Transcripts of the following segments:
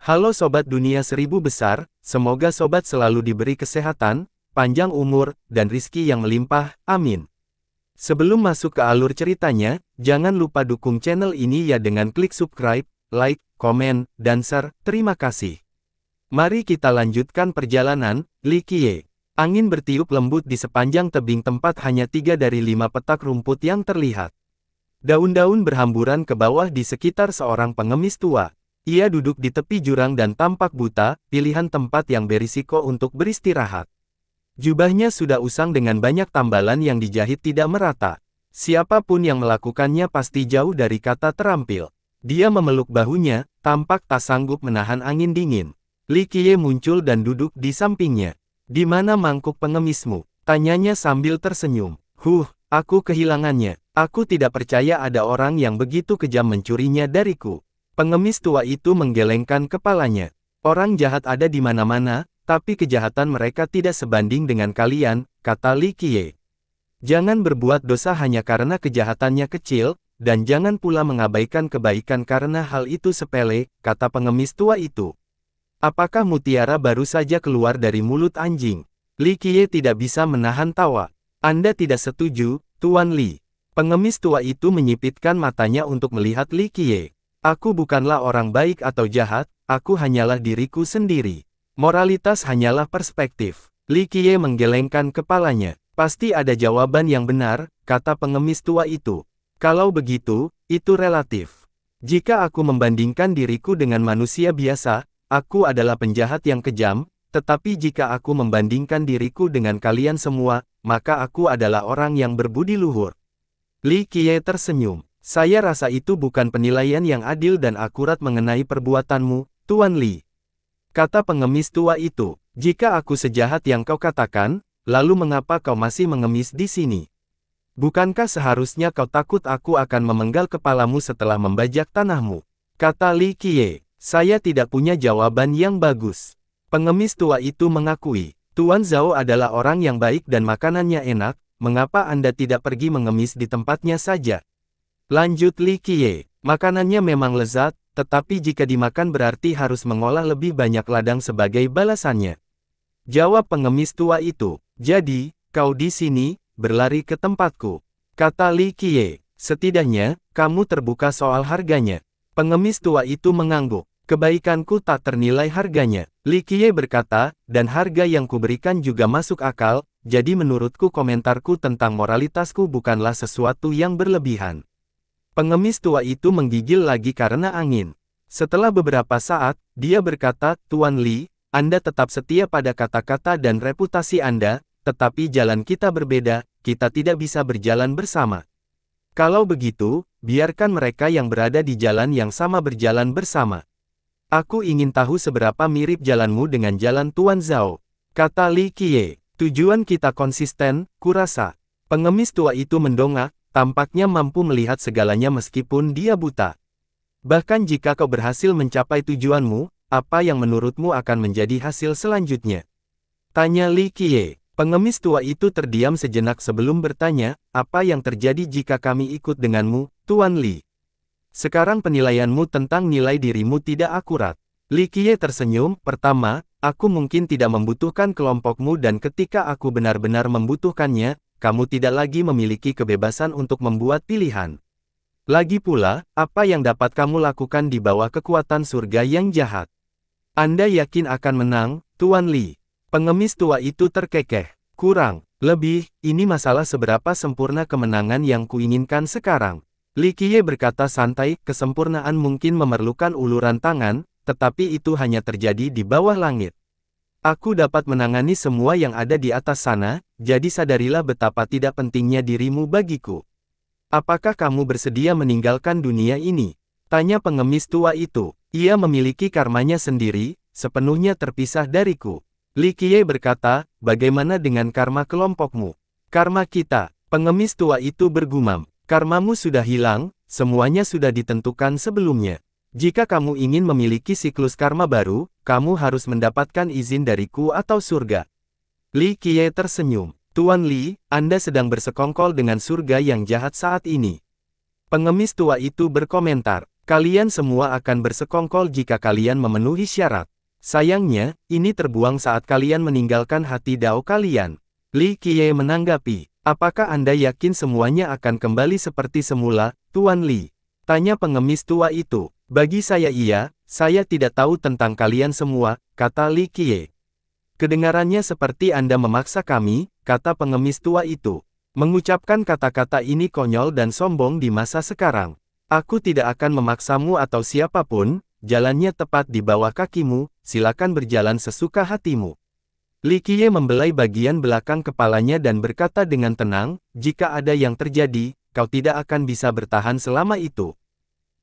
Halo Sobat Dunia Seribu Besar, semoga Sobat selalu diberi kesehatan, panjang umur, dan rizki yang melimpah, amin. Sebelum masuk ke alur ceritanya, jangan lupa dukung channel ini ya dengan klik subscribe, like, komen, dan share, terima kasih. Mari kita lanjutkan perjalanan, Li Qiye. Angin bertiup lembut di sepanjang tebing tempat hanya 3 dari 5 petak rumput yang terlihat. Daun-daun berhamburan ke bawah di sekitar seorang pengemis tua. Ia duduk di tepi jurang dan tampak buta, pilihan tempat yang berisiko untuk beristirahat. Jubahnya sudah usang dengan banyak tambalan yang dijahit tidak merata. Siapapun yang melakukannya pasti jauh dari kata terampil. Dia memeluk bahunya, tampak tak sanggup menahan angin dingin. Li Qiye muncul dan duduk di sampingnya. "Di mana mangkuk pengemismu?" tanyanya sambil tersenyum. Aku kehilangannya. Aku tidak percaya ada orang yang begitu kejam mencurinya dariku." Pengemis tua itu menggelengkan kepalanya. "Orang jahat ada di mana-mana, tapi kejahatan mereka tidak sebanding dengan kalian," kata Li Qiye. "Jangan berbuat dosa hanya karena kejahatannya kecil, dan jangan pula mengabaikan kebaikan karena hal itu sepele," kata pengemis tua itu. "Apakah mutiara baru saja keluar dari mulut anjing?" Li Qiye tidak bisa menahan tawa. "Anda tidak setuju, Tuan Li?" Pengemis tua itu menyipitkan matanya untuk melihat Li Qiye. "Aku bukanlah orang baik atau jahat, aku hanyalah diriku sendiri. Moralitas hanyalah perspektif." Li Qiye menggelengkan kepalanya. "Pasti ada jawaban yang benar," kata pengemis tua itu. "Kalau begitu, itu relatif. Jika aku membandingkan diriku dengan manusia biasa, aku adalah penjahat yang kejam, tetapi jika aku membandingkan diriku dengan kalian semua, maka aku adalah orang yang berbudi luhur." Li Qiye tersenyum. "Saya rasa itu bukan penilaian yang adil dan akurat mengenai perbuatanmu, Tuan Li," kata pengemis tua itu. "Jika aku sejahat yang kau katakan, lalu mengapa kau masih mengemis di sini? Bukankah seharusnya kau takut aku akan memenggal kepalamu setelah membajak tanahmu?" kata Li Qiye. "Saya tidak punya jawaban yang bagus." Pengemis tua itu mengakui. "Tuan Zhao adalah orang yang baik dan makanannya enak, mengapa Anda tidak pergi mengemis di tempatnya saja?" lanjut Li Qiye. "Makanannya memang lezat, tetapi jika dimakan berarti harus mengolah lebih banyak ladang sebagai balasannya," jawab pengemis tua itu. "Jadi, kau di sini, berlari ke tempatku," kata Li Qiye. "Setidaknya, kamu terbuka soal harganya." Pengemis tua itu mengangguk. "Kebaikanku tak ternilai harganya," Li Qiye berkata, "dan harga yang kuberikan juga masuk akal, jadi menurutku komentarku tentang moralitasku bukanlah sesuatu yang berlebihan." Pengemis tua itu menggigil lagi karena angin. Setelah beberapa saat, dia berkata, "Tuan Li, Anda tetap setia pada kata-kata dan reputasi Anda, tetapi jalan kita berbeda, kita tidak bisa berjalan bersama. Kalau begitu, biarkan mereka yang berada di jalan yang sama berjalan bersama." "Aku ingin tahu seberapa mirip jalanmu dengan jalan Tuan Zhao," kata Li Qiye. "Tujuan kita konsisten, kurasa." Pengemis tua itu mendongak, tampaknya mampu melihat segalanya meskipun dia buta. "Bahkan jika kau berhasil mencapai tujuanmu, apa yang menurutmu akan menjadi hasil selanjutnya?" tanya Li Qiye. Pengemis tua itu terdiam sejenak sebelum bertanya, "Apa yang terjadi jika kami ikut denganmu, Tuan Li? Sekarang penilaianmu tentang nilai dirimu tidak akurat." Li Qiye tersenyum. "Pertama, aku mungkin tidak membutuhkan kelompokmu dan ketika aku benar-benar membutuhkannya, kamu tidak lagi memiliki kebebasan untuk membuat pilihan. Lagi pula, apa yang dapat kamu lakukan di bawah kekuatan surga yang jahat? Anda yakin akan menang, Tuan Li?" Pengemis tua itu terkekeh. "Kurang lebih, ini masalah seberapa sempurna kemenangan yang kuinginkan sekarang." Li Qiye berkata santai, "Kesempurnaan mungkin memerlukan uluran tangan, tetapi itu hanya terjadi di bawah langit. Aku dapat menangani semua yang ada di atas sana, jadi sadarilah betapa tidak pentingnya dirimu bagiku. Apakah kamu bersedia meninggalkan dunia ini?" tanya pengemis tua itu. "Ia memiliki karmanya sendiri, sepenuhnya terpisah dariku." Li Qiye berkata, "Bagaimana dengan karma kelompokmu?" "Karma kita," pengemis tua itu bergumam. "Karmamu sudah hilang, semuanya sudah ditentukan sebelumnya. Jika kamu ingin memiliki siklus karma baru, kamu harus mendapatkan izin dariku atau surga." Li Qiye tersenyum. "Tuan Li, Anda sedang bersekongkol dengan surga yang jahat saat ini." Pengemis tua itu berkomentar. Kalian semua akan bersekongkol jika kalian memenuhi syarat. Sayangnya, ini terbuang saat kalian meninggalkan hati Dao kalian. Li Qiye menanggapi, apakah Anda yakin semuanya akan kembali seperti semula, Tuan Li? Tanya pengemis tua itu. Bagi saya iya, saya tidak tahu tentang kalian semua, kata Li Qiye. Kedengarannya seperti Anda memaksa kami, kata pengemis tua itu. Mengucapkan kata-kata ini konyol dan sombong di masa sekarang. Aku tidak akan memaksamu atau siapapun, jalannya tepat di bawah kakimu, silakan berjalan sesuka hatimu. Li Qiye membelai bagian belakang kepalanya dan berkata dengan tenang, jika ada yang terjadi, kau tidak akan bisa bertahan selama itu.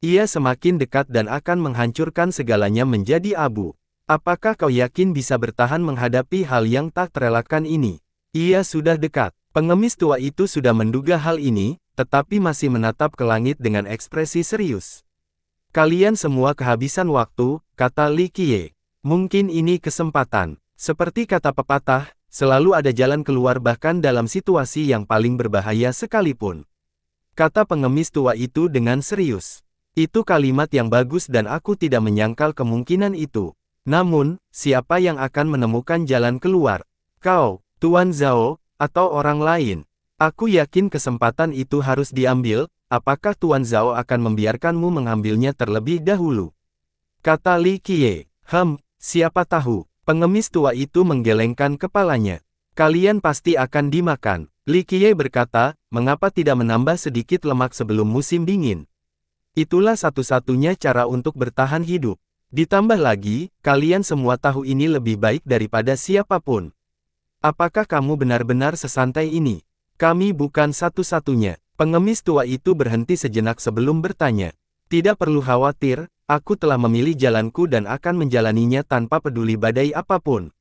Ia semakin dekat dan akan menghancurkan segalanya menjadi abu. Apakah kau yakin bisa bertahan menghadapi hal yang tak terelakkan ini? Ia sudah dekat. Pengemis tua itu sudah menduga hal ini, tetapi masih menatap ke langit dengan ekspresi serius. Kalian semua kehabisan waktu, kata Li Qiye. Mungkin ini kesempatan. Seperti kata pepatah, selalu ada jalan keluar bahkan dalam situasi yang paling berbahaya sekalipun. Kata pengemis tua itu dengan serius. Itu kalimat yang bagus dan aku tidak menyangkal kemungkinan itu. Namun, siapa yang akan menemukan jalan keluar? Kau, Tuan Zhao, atau orang lain? Aku yakin kesempatan itu harus diambil, apakah Tuan Zhao akan membiarkanmu mengambilnya terlebih dahulu? Kata Li Qiye. Siapa tahu. Pengemis tua itu menggelengkan kepalanya. Kalian pasti akan dimakan. Li Qiye berkata, mengapa tidak menambah sedikit lemak sebelum musim dingin? Itulah satu-satunya cara untuk bertahan hidup. Ditambah lagi, kalian semua tahu ini lebih baik daripada siapapun. Apakah kamu benar-benar sesantai ini? Kami bukan satu-satunya. Pengemis tua itu berhenti sejenak sebelum bertanya. Tidak perlu khawatir, aku telah memilih jalanku dan akan menjalaninya tanpa peduli badai apapun.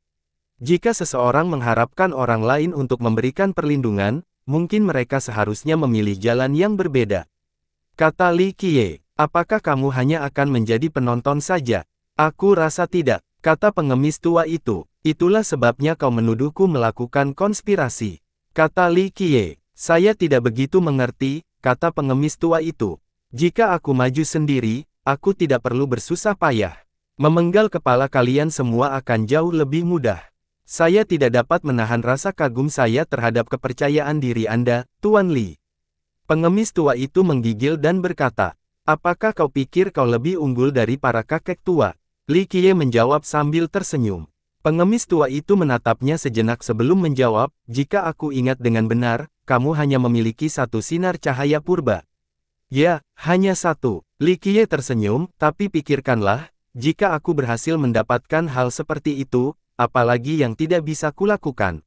Jika seseorang mengharapkan orang lain untuk memberikan perlindungan, mungkin mereka seharusnya memilih jalan yang berbeda. Kata Li Qiye, apakah kamu hanya akan menjadi penonton saja? Aku rasa tidak, kata pengemis tua itu. Itulah sebabnya kau menuduhku melakukan konspirasi. Kata Li Qiye, saya tidak begitu mengerti, kata pengemis tua itu. Jika aku maju sendiri, aku tidak perlu bersusah payah. Memenggal kepala kalian semua akan jauh lebih mudah. Saya tidak dapat menahan rasa kagum saya terhadap kepercayaan diri Anda, Tuan Li. Pengemis tua itu menggigil dan berkata, apakah kau pikir kau lebih unggul dari para kakek tua? Li Qiye menjawab sambil tersenyum. Pengemis tua itu menatapnya sejenak sebelum menjawab, jika aku ingat dengan benar, kamu hanya memiliki satu sinar cahaya purba. Ya, hanya satu. Li Qiye tersenyum, tapi pikirkanlah, jika aku berhasil mendapatkan hal seperti itu, apalagi yang tidak bisa kulakukan.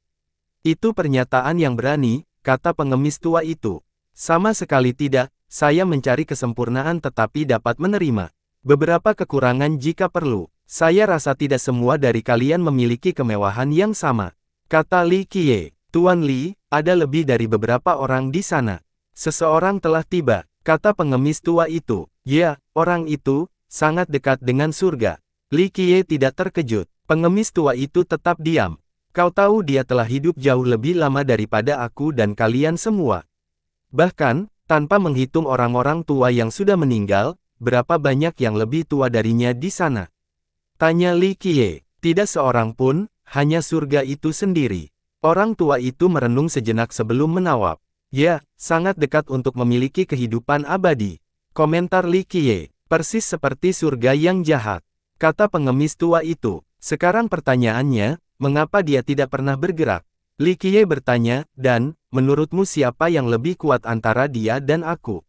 Itu pernyataan yang berani, kata pengemis tua itu. Sama sekali tidak, saya mencari kesempurnaan tetapi dapat menerima beberapa kekurangan jika perlu. Saya rasa tidak semua dari kalian memiliki kemewahan yang sama. Kata Li Qiye, Tuan Li, ada lebih dari beberapa orang di sana. Seseorang telah tiba, kata pengemis tua itu. Ya, orang itu, sangat dekat dengan surga. Li Qiye tidak terkejut. Pengemis tua itu tetap diam. Kau tahu dia telah hidup jauh lebih lama daripada aku dan kalian semua. Bahkan, tanpa menghitung orang-orang tua yang sudah meninggal, berapa banyak yang lebih tua darinya di sana? Tanya Li Qiye. Tidak seorang pun, hanya surga itu sendiri. Orang tua itu merenung sejenak sebelum menawab. Ya, sangat dekat untuk memiliki kehidupan abadi. Komentar Li Qiye. Persis seperti surga yang jahat. Kata pengemis tua itu. Sekarang pertanyaannya, mengapa dia tidak pernah bergerak? Li Qiye bertanya, dan, menurutmu siapa yang lebih kuat antara dia dan aku?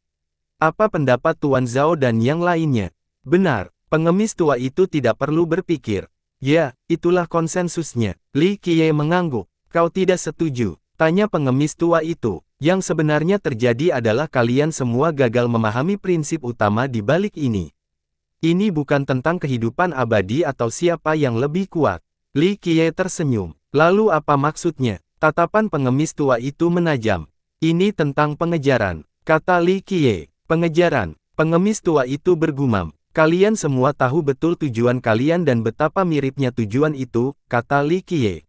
Apa pendapat Tuan Zhao dan yang lainnya? Benar. Pengemis tua itu tidak perlu berpikir. Ya, itulah konsensusnya. Li Qiye mengangguk. Kau tidak setuju? Tanya pengemis tua itu. Yang sebenarnya terjadi adalah kalian semua gagal memahami prinsip utama di balik ini. Ini bukan tentang kehidupan abadi atau siapa yang lebih kuat. Li Qiye tersenyum. Lalu apa maksudnya? Tatapan pengemis tua itu menajam. Ini tentang pengejaran, kata Li Qiye. Pengejaran. Pengemis tua itu bergumam. Kalian semua tahu betul tujuan kalian dan betapa miripnya tujuan itu, kata Li Qiye.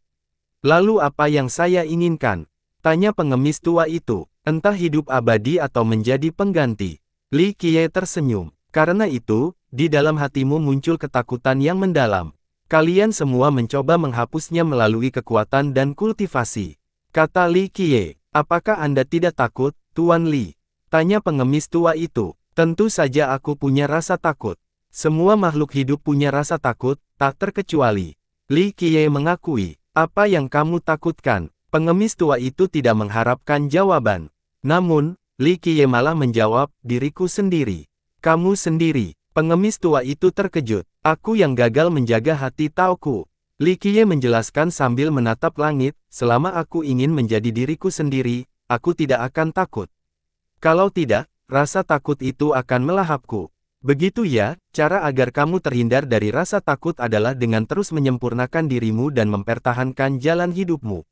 Lalu apa yang saya inginkan? Tanya pengemis tua itu. Entah hidup abadi atau menjadi pengganti. Li Qiye tersenyum. Karena itu, di dalam hatimu muncul ketakutan yang mendalam. Kalian semua mencoba menghapusnya melalui kekuatan dan kultivasi. Kata Li Qiye, apakah Anda tidak takut, Tuan Li? Tanya pengemis tua itu. Tentu saja aku punya rasa takut. Semua makhluk hidup punya rasa takut, tak terkecuali. Li Qiye mengakui. Apa yang kamu takutkan? Pengemis tua itu tidak mengharapkan jawaban. Namun, Li Qiye malah menjawab, diriku sendiri. Kamu sendiri. Pengemis tua itu terkejut. Aku yang gagal menjaga hati Taoku. Li Qiye menjelaskan sambil menatap langit, selama aku ingin menjadi diriku sendiri, aku tidak akan takut. Kalau tidak, rasa takut itu akan melahapku. Begitu ya, cara agar kamu terhindar dari rasa takut adalah dengan terus menyempurnakan dirimu dan mempertahankan jalan hidupmu.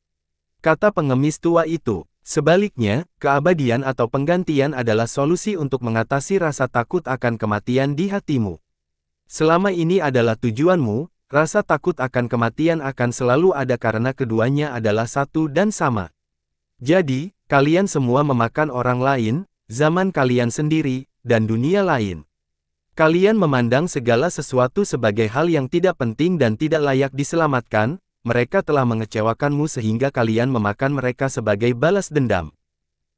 Kata pengemis tua itu. Sebaliknya, keabadian atau penggantian adalah solusi untuk mengatasi rasa takut akan kematian di hatimu. Selama ini adalah tujuanmu, rasa takut akan kematian akan selalu ada karena keduanya adalah satu dan sama. Jadi, kalian semua memakan orang lain, zaman kalian sendiri, dan dunia lain. Kalian memandang segala sesuatu sebagai hal yang tidak penting dan tidak layak diselamatkan, mereka telah mengecewakanmu sehingga kalian memakan mereka sebagai balas dendam.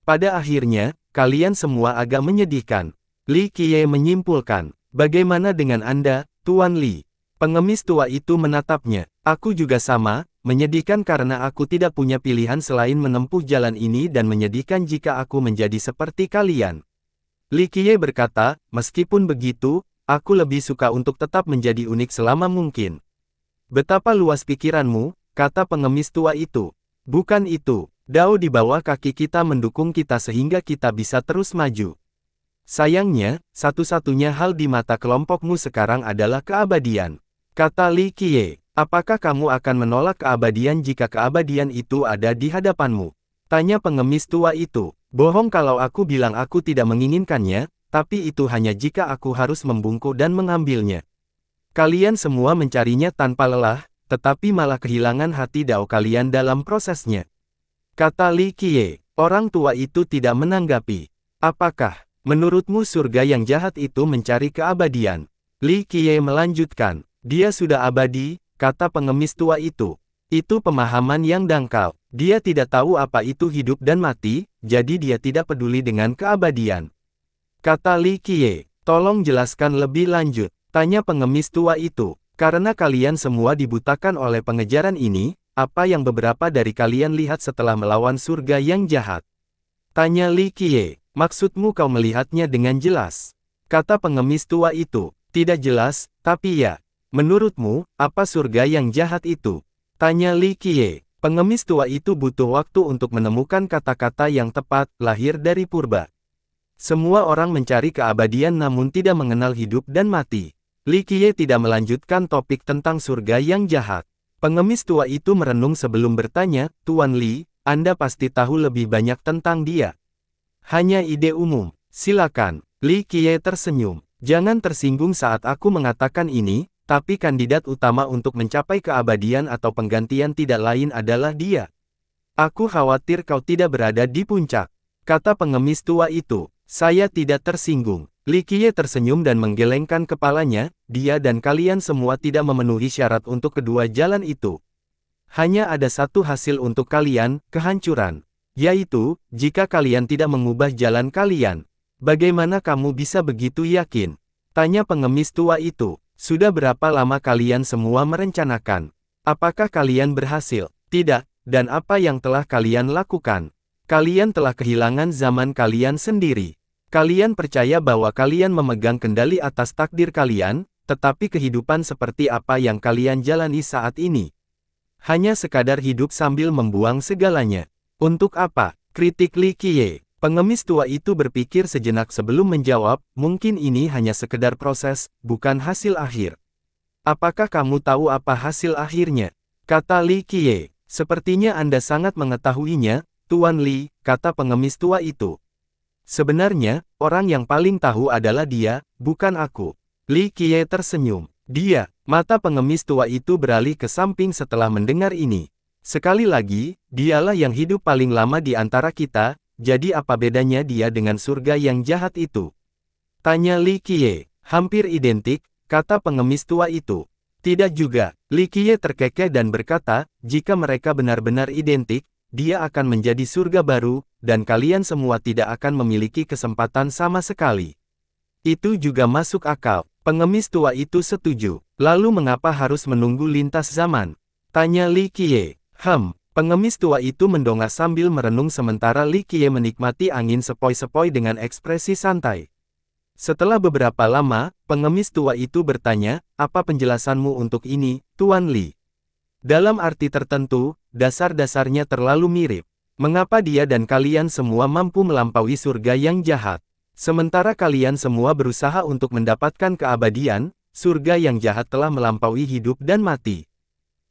Pada akhirnya, kalian semua agak menyedihkan. Li Qiye menyimpulkan, bagaimana dengan Anda, Tuan Li? Pengemis tua itu menatapnya. Aku juga sama, menyedihkan karena aku tidak punya pilihan selain menempuh jalan ini dan menyedihkan jika aku menjadi seperti kalian. Li Qiye berkata, meskipun begitu, aku lebih suka untuk tetap menjadi unik selama mungkin. Betapa luas pikiranmu, kata pengemis tua itu. Bukan itu, Dao di bawah kaki kita mendukung kita sehingga kita bisa terus maju. Sayangnya, satu-satunya hal di mata kelompokmu sekarang adalah keabadian. Kata Li Qiye, apakah kamu akan menolak keabadian jika keabadian itu ada di hadapanmu? Tanya pengemis tua itu. Bohong kalau aku bilang aku tidak menginginkannya, tapi itu hanya jika aku harus membungkuk dan mengambilnya. Kalian semua mencarinya tanpa lelah, tetapi malah kehilangan hati Dao kalian dalam prosesnya. Kata Li Qiye, orang tua itu tidak menanggapi. Apakah, menurutmu surga yang jahat itu mencari keabadian? Li Qiye melanjutkan, dia sudah abadi, kata pengemis tua itu. Itu pemahaman yang dangkal. Dia tidak tahu apa itu hidup dan mati, jadi dia tidak peduli dengan keabadian. Kata Li Qiye, tolong jelaskan lebih lanjut, tanya pengemis tua itu. Karena kalian semua dibutakan oleh pengejaran ini, apa yang beberapa dari kalian lihat setelah melawan surga yang jahat? Tanya Li Qiye, maksudmu kau melihatnya dengan jelas? Kata pengemis tua itu, tidak jelas, tapi ya. Menurutmu, apa surga yang jahat itu? Tanya Li Qiye. Pengemis tua itu butuh waktu untuk menemukan kata-kata yang tepat, lahir dari purba. Semua orang mencari keabadian namun tidak mengenal hidup dan mati. Li Qiye tidak melanjutkan topik tentang surga yang jahat. Pengemis tua itu merenung sebelum bertanya, Tuan Li, Anda pasti tahu lebih banyak tentang dia. Hanya ide umum. Silakan. Li Qiye tersenyum. Jangan tersinggung saat aku mengatakan ini, tapi kandidat utama untuk mencapai keabadian atau penggantian tidak lain adalah dia. Aku khawatir kau tidak berada di puncak. Kata pengemis tua itu. Saya tidak tersinggung. Li Qiye tersenyum dan menggelengkan kepalanya, dia dan kalian semua tidak memenuhi syarat untuk kedua jalan itu. Hanya ada satu hasil untuk kalian, kehancuran. Yaitu, jika kalian tidak mengubah jalan kalian. Bagaimana kamu bisa begitu yakin? Tanya pengemis tua itu. Sudah berapa lama kalian semua merencanakan? Apakah kalian berhasil? Tidak, dan apa yang telah kalian lakukan? Kalian telah kehilangan zaman kalian sendiri. Kalian percaya bahwa kalian memegang kendali atas takdir kalian, tetapi kehidupan seperti apa yang kalian jalani saat ini? Hanya sekadar hidup sambil membuang segalanya. Untuk apa? Kritik Li Qiye. Pengemis tua itu berpikir sejenak sebelum menjawab, mungkin ini hanya sekedar proses, bukan hasil akhir. Apakah kamu tahu apa hasil akhirnya? Kata Li Qiye. Sepertinya Anda sangat mengetahuinya, Tuan Li, kata pengemis tua itu. Sebenarnya, orang yang paling tahu adalah dia, bukan aku. Li Qiye tersenyum. Dia, mata pengemis tua itu beralih ke samping setelah mendengar ini. Sekali lagi, dialah yang hidup paling lama di antara kita. Jadi apa bedanya dia dengan surga yang jahat itu? Tanya Li Qiye. Hampir identik, kata pengemis tua itu. Tidak juga, Li Qiye terkekeh dan berkata, jika mereka benar-benar identik, dia akan menjadi surga baru, dan kalian semua tidak akan memiliki kesempatan sama sekali. Itu juga masuk akal. Pengemis tua itu setuju. Lalu mengapa harus menunggu lintas zaman? Tanya Li Qiye. Pengemis tua itu mendongak sambil merenung sementara Li Qiye menikmati angin sepoi-sepoi dengan ekspresi santai. Setelah beberapa lama, pengemis tua itu bertanya, apa penjelasanmu untuk ini, Tuan Li? Dalam arti tertentu, dasar-dasarnya terlalu mirip. Mengapa dia dan kalian semua mampu melampaui surga yang jahat? Sementara kalian semua berusaha untuk mendapatkan keabadian, surga yang jahat telah melampaui hidup dan mati.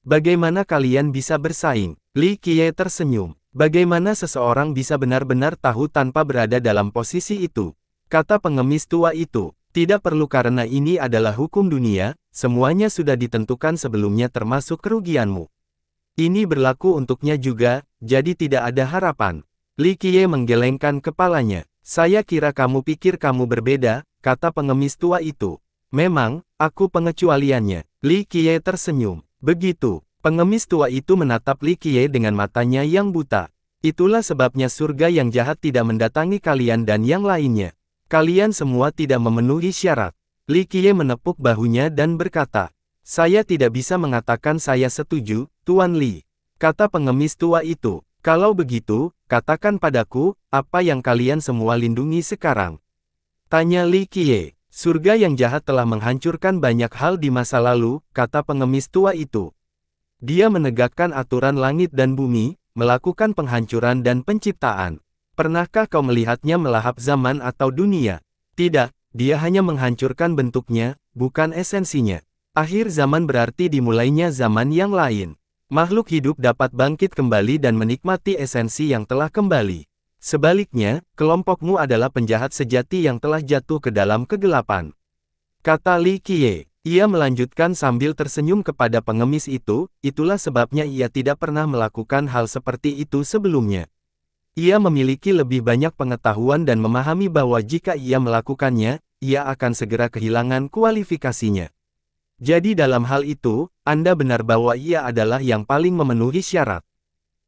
Bagaimana kalian bisa bersaing? Li Qiye tersenyum. Bagaimana seseorang bisa benar-benar tahu tanpa berada dalam posisi itu? Kata pengemis tua itu, tidak perlu karena ini adalah hukum dunia, semuanya sudah ditentukan sebelumnya termasuk kerugianmu. Ini berlaku untuknya juga, jadi tidak ada harapan. Li Qiye menggelengkan kepalanya. Saya kira kamu pikir kamu berbeda, kata pengemis tua itu. Memang, aku pengecualiannya. Li Qiye tersenyum. Begitu, pengemis tua itu menatap Li Qiye dengan matanya yang buta. Itulah sebabnya surga yang jahat tidak mendatangi kalian dan yang lainnya. Kalian semua tidak memenuhi syarat. Li Qiye menepuk bahunya dan berkata, saya tidak bisa mengatakan saya setuju, Tuan Li. Kata pengemis tua itu, kalau begitu, katakan padaku, apa yang kalian semua lindungi sekarang? Tanya Li Qiye. Surga yang jahat telah menghancurkan banyak hal di masa lalu, kata pengemis tua itu. Dia menegakkan aturan langit dan bumi, melakukan penghancuran dan penciptaan. Pernahkah kau melihatnya melahap zaman atau dunia? Tidak, dia hanya menghancurkan bentuknya, bukan esensinya. Akhir zaman berarti dimulainya zaman yang lain. Makhluk hidup dapat bangkit kembali dan menikmati esensi yang telah kembali. Sebaliknya, kelompokmu adalah penjahat sejati yang telah jatuh ke dalam kegelapan. Kata Li Qiye. Ia melanjutkan sambil tersenyum kepada pengemis itu, itulah sebabnya ia tidak pernah melakukan hal seperti itu sebelumnya. Ia memiliki lebih banyak pengetahuan dan memahami bahwa jika ia melakukannya, ia akan segera kehilangan kualifikasinya. Jadi dalam hal itu, Anda benar bahwa ia adalah yang paling memenuhi syarat.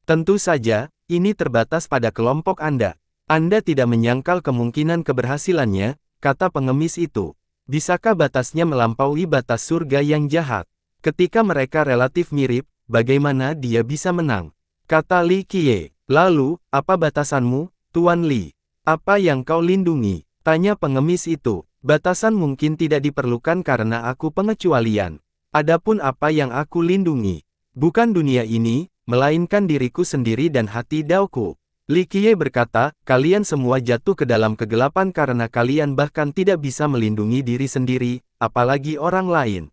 Tentu saja, ini terbatas pada kelompok Anda. Anda tidak menyangkal kemungkinan keberhasilannya, kata pengemis itu. Bisakah batasnya melampaui batas surga yang jahat? Ketika mereka relatif mirip, bagaimana dia bisa menang? Kata Li Qiye. Lalu, apa batasanmu, Tuan Li? Apa yang kau lindungi? Tanya pengemis itu. Batasan mungkin tidak diperlukan karena aku pengecualian. Adapun apa yang aku lindungi, bukan dunia ini, melainkan diriku sendiri dan hati Daoku. Li Qiye berkata, kalian semua jatuh ke dalam kegelapan karena kalian bahkan tidak bisa melindungi diri sendiri, apalagi orang lain.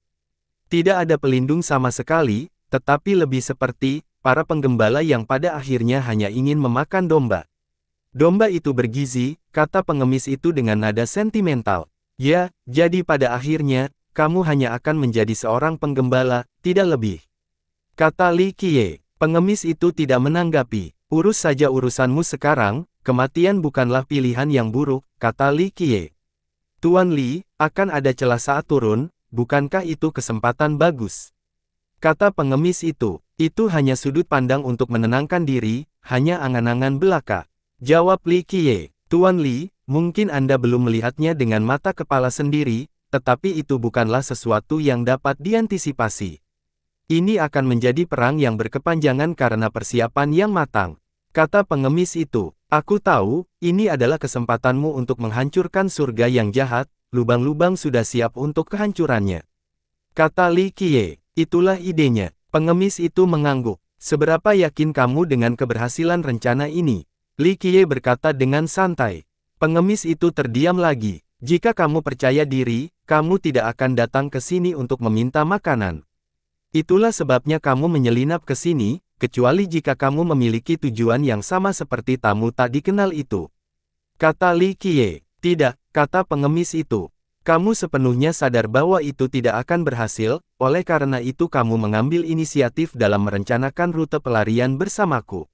Tidak ada pelindung sama sekali, tetapi lebih seperti para penggembala yang pada akhirnya hanya ingin memakan domba. Domba itu bergizi, kata pengemis itu dengan nada sentimental. Ya, jadi pada akhirnya, kamu hanya akan menjadi seorang penggembala, tidak lebih. Kata Li Qiye. Pengemis itu tidak menanggapi. Urus saja urusanmu sekarang, kematian bukanlah pilihan yang buruk, kata Li Qiye. Tuan Li, akan ada celah saat turun, bukankah itu kesempatan bagus? Kata pengemis itu hanya sudut pandang untuk menenangkan diri, hanya angan-angan belaka. Jawab Li Qiye. Tuan Li, mungkin Anda belum melihatnya dengan mata kepala sendiri, tetapi itu bukanlah sesuatu yang dapat diantisipasi. Ini akan menjadi perang yang berkepanjangan karena persiapan yang matang. Kata pengemis itu, aku tahu, ini adalah kesempatanmu untuk menghancurkan surga yang jahat, lubang-lubang sudah siap untuk kehancurannya. Kata Li Qiye, itulah idenya. Pengemis itu mengangguk. Seberapa yakin kamu dengan keberhasilan rencana ini? Li Qiye berkata dengan santai. Pengemis itu terdiam lagi. Jika kamu percaya diri, kamu tidak akan datang ke sini untuk meminta makanan. Itulah sebabnya kamu menyelinap ke sini, kecuali jika kamu memiliki tujuan yang sama seperti tamu tak dikenal itu. Kata Li Qiye. Tidak, kata pengemis itu. Kamu sepenuhnya sadar bahwa itu tidak akan berhasil, oleh karena itu kamu mengambil inisiatif dalam merencanakan rute pelarian bersamaku.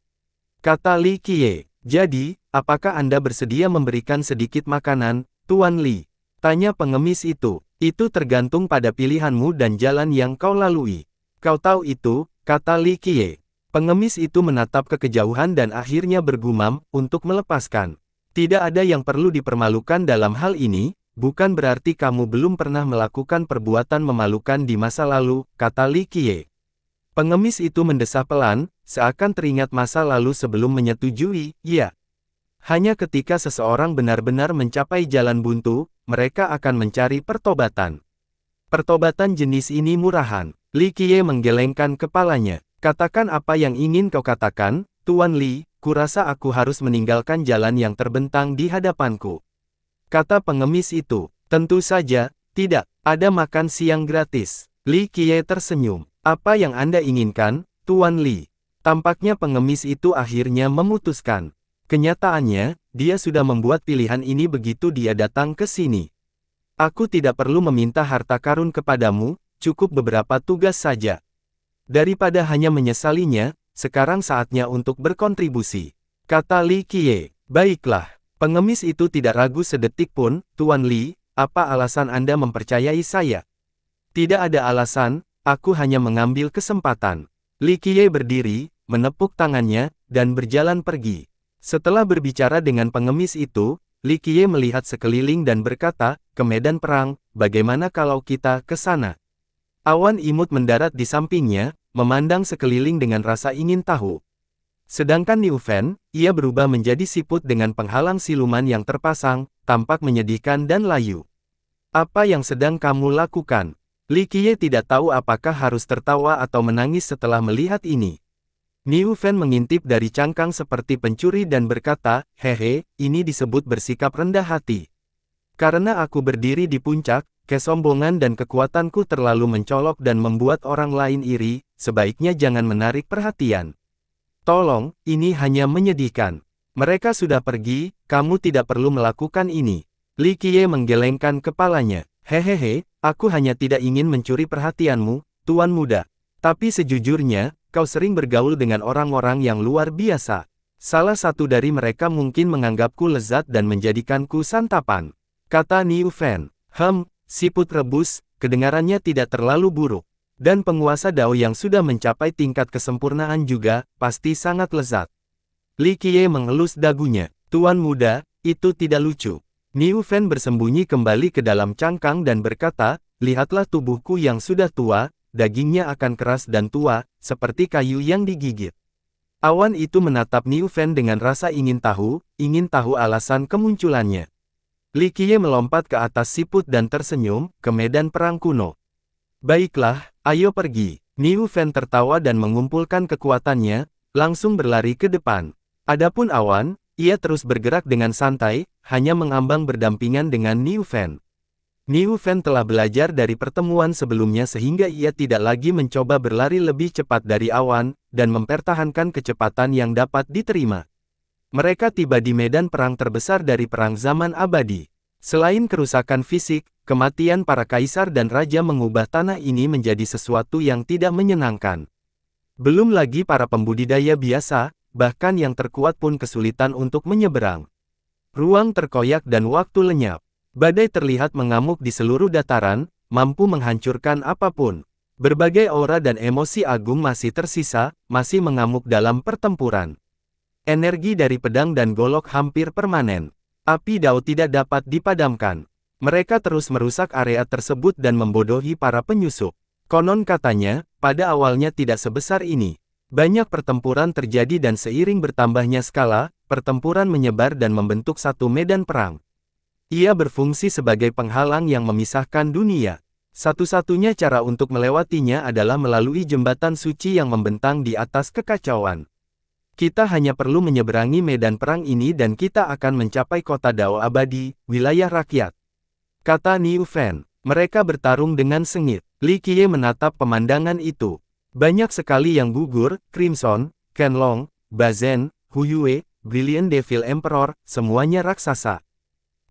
Kata Li Qiye. Jadi, apakah Anda bersedia memberikan sedikit makanan, Tuan Li? Tanya pengemis itu. Itu tergantung pada pilihanmu dan jalan yang kau lalui. Kau tahu itu, kata Li Qiye. Pengemis itu menatap ke kejauhan dan akhirnya bergumam, untuk melepaskan. Tidak ada yang perlu dipermalukan dalam hal ini, bukan berarti kamu belum pernah melakukan perbuatan memalukan di masa lalu, kata Li Qiye. Pengemis itu mendesah pelan, seakan teringat masa lalu sebelum menyetujui, ya. Hanya ketika seseorang benar-benar mencapai jalan buntu, mereka akan mencari pertobatan. Pertobatan jenis ini murahan. Li Qiye menggelengkan kepalanya. Katakan apa yang ingin kau katakan, Tuan Li, kurasa aku harus meninggalkan jalan yang terbentang di hadapanku. Kata pengemis itu. Tentu saja, tidak, ada makan siang gratis. Li Qiye tersenyum. Apa yang Anda inginkan, Tuan Li? Tampaknya pengemis itu akhirnya memutuskan. Kenyataannya, dia sudah membuat pilihan ini begitu dia datang ke sini. Aku tidak perlu meminta harta karun kepadamu, cukup beberapa tugas saja. Daripada hanya menyesalinya, sekarang saatnya untuk berkontribusi. Kata Li Qiye. Baiklah, pengemis itu tidak ragu sedetik pun, Tuan Li, apa alasan Anda mempercayai saya? Tidak ada alasan, aku hanya mengambil kesempatan. Li Qiye berdiri, menepuk tangannya, dan berjalan pergi. Setelah berbicara dengan pengemis itu, Li Qiye melihat sekeliling dan berkata, ke medan perang, bagaimana kalau kita ke sana? Awan imut mendarat di sampingnya, memandang sekeliling dengan rasa ingin tahu. Sedangkan Niu Fen, ia berubah menjadi siput dengan penghalang siluman yang terpasang, tampak menyedihkan dan layu. Apa yang sedang kamu lakukan? Li Qiye tidak tahu apakah harus tertawa atau menangis setelah melihat ini. Niu Fen mengintip dari cangkang seperti pencuri dan berkata, hehe, ini disebut bersikap rendah hati. Karena aku berdiri di puncak, kesombongan dan kekuatanku terlalu mencolok dan membuat orang lain iri, sebaiknya jangan menarik perhatian. Tolong, ini hanya menyedihkan. Mereka sudah pergi, kamu tidak perlu melakukan ini. Li Qiye menggelengkan kepalanya. Hehehe, aku hanya tidak ingin mencuri perhatianmu, Tuan Muda. Tapi sejujurnya, kau sering bergaul dengan orang-orang yang luar biasa. Salah satu dari mereka mungkin menganggapku lezat dan menjadikanku santapan. Kata Niu Fen. Siput rebus, kedengarannya tidak terlalu buruk. Dan penguasa Dao yang sudah mencapai tingkat kesempurnaan juga, pasti sangat lezat. Li Qiye mengelus dagunya. Tuan Muda, itu tidak lucu. Niu Fen bersembunyi kembali ke dalam cangkang dan berkata, lihatlah tubuhku yang sudah tua, dagingnya akan keras dan tua, seperti kayu yang digigit. Awan itu menatap Niu Fen dengan rasa ingin tahu alasan kemunculannya. Li Qiye melompat ke atas siput dan tersenyum, ke medan perang kuno. Baiklah, ayo pergi. Niu Fen tertawa dan mengumpulkan kekuatannya, langsung berlari ke depan. Adapun awan, ia terus bergerak dengan santai, hanya mengambang berdampingan dengan Niu Fen. Niu Fen telah belajar dari pertemuan sebelumnya sehingga ia tidak lagi mencoba berlari lebih cepat dari awan, dan mempertahankan kecepatan yang dapat diterima. Mereka tiba di medan perang terbesar dari perang zaman abadi. Selain kerusakan fisik, kematian para kaisar dan raja mengubah tanah ini menjadi sesuatu yang tidak menyenangkan. Belum lagi para pembudidaya biasa, bahkan yang terkuat pun kesulitan untuk menyeberang. Ruang terkoyak dan waktu lenyap. Badai terlihat mengamuk di seluruh dataran, mampu menghancurkan apapun. Berbagai aura dan emosi agung masih tersisa, masih mengamuk dalam pertempuran. Energi dari pedang dan golok hampir permanen. Api Dao tidak dapat dipadamkan. Mereka terus merusak area tersebut dan membodohi para penyusup. Konon katanya, pada awalnya tidak sebesar ini. Banyak pertempuran terjadi dan seiring bertambahnya skala, pertempuran menyebar dan membentuk satu medan perang. Ia berfungsi sebagai penghalang yang memisahkan dunia. Satu-satunya cara untuk melewatinya adalah melalui jembatan suci yang membentang di atas kekacauan. Kita hanya perlu menyeberangi medan perang ini dan kita akan mencapai kota Dao abadi, wilayah rakyat. Kata Niu Fen. Mereka bertarung dengan sengit. Li Qiye menatap pemandangan itu. Banyak sekali yang gugur, Crimson, Qianlong, Bazen, Hu Yue, Brilliant Devil Emperor, semuanya raksasa.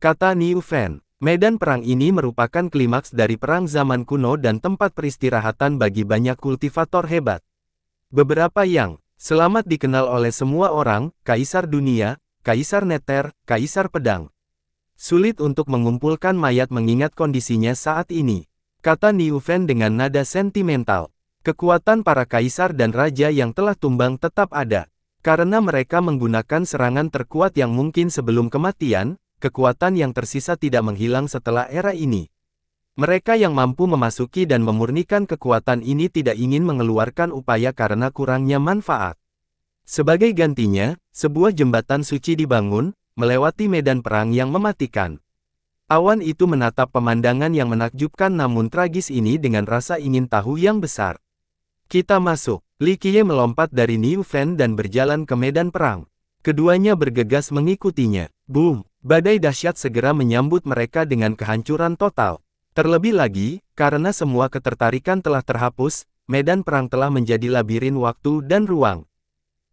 Kata Niu Fen, medan perang ini merupakan klimaks dari perang zaman kuno dan tempat peristirahatan bagi banyak kultivator hebat. Beberapa yang selamat dikenal oleh semua orang, Kaisar Dunia, Kaisar Nether, Kaisar Pedang. Sulit untuk mengumpulkan mayat mengingat kondisinya saat ini, kata Niu Fen dengan nada sentimental. Kekuatan para kaisar dan raja yang telah tumbang tetap ada. Karena mereka menggunakan serangan terkuat yang mungkin sebelum kematian, kekuatan yang tersisa tidak menghilang setelah era ini. Mereka yang mampu memasuki dan memurnikan kekuatan ini tidak ingin mengeluarkan upaya karena kurangnya manfaat. Sebagai gantinya, sebuah jembatan suci dibangun, melewati medan perang yang mematikan. Awan itu menatap pemandangan yang menakjubkan namun tragis ini dengan rasa ingin tahu yang besar. Kita masuk. Li Qiye melompat dari Niu Fen dan berjalan ke medan perang. Keduanya bergegas mengikutinya. Boom! Badai dahsyat segera menyambut mereka dengan kehancuran total. Terlebih lagi, karena semua ketertarikan telah terhapus, medan perang telah menjadi labirin waktu dan ruang.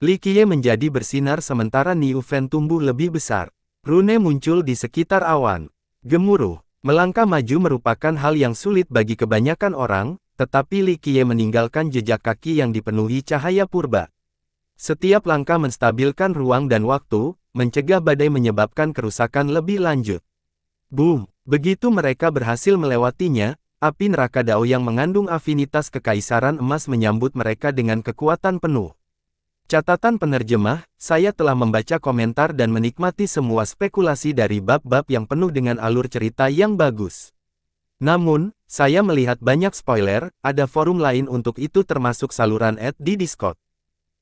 Li Qiye menjadi bersinar sementara Niu Fen tumbuh lebih besar. Rune muncul di sekitar awan. Gemuruh, melangkah maju merupakan hal yang sulit bagi kebanyakan orang, tetapi Li Qiye meninggalkan jejak kaki yang dipenuhi cahaya purba. Setiap langkah menstabilkan ruang dan waktu, mencegah badai menyebabkan kerusakan lebih lanjut. Boom! Begitu mereka berhasil melewatinya, api neraka Dao yang mengandung afinitas kekaisaran emas menyambut mereka dengan kekuatan penuh. Catatan penerjemah, saya telah membaca komentar dan menikmati semua spekulasi dari bab-bab yang penuh dengan alur cerita yang bagus. Namun, saya melihat banyak spoiler, ada forum lain untuk itu termasuk saluran di Discord.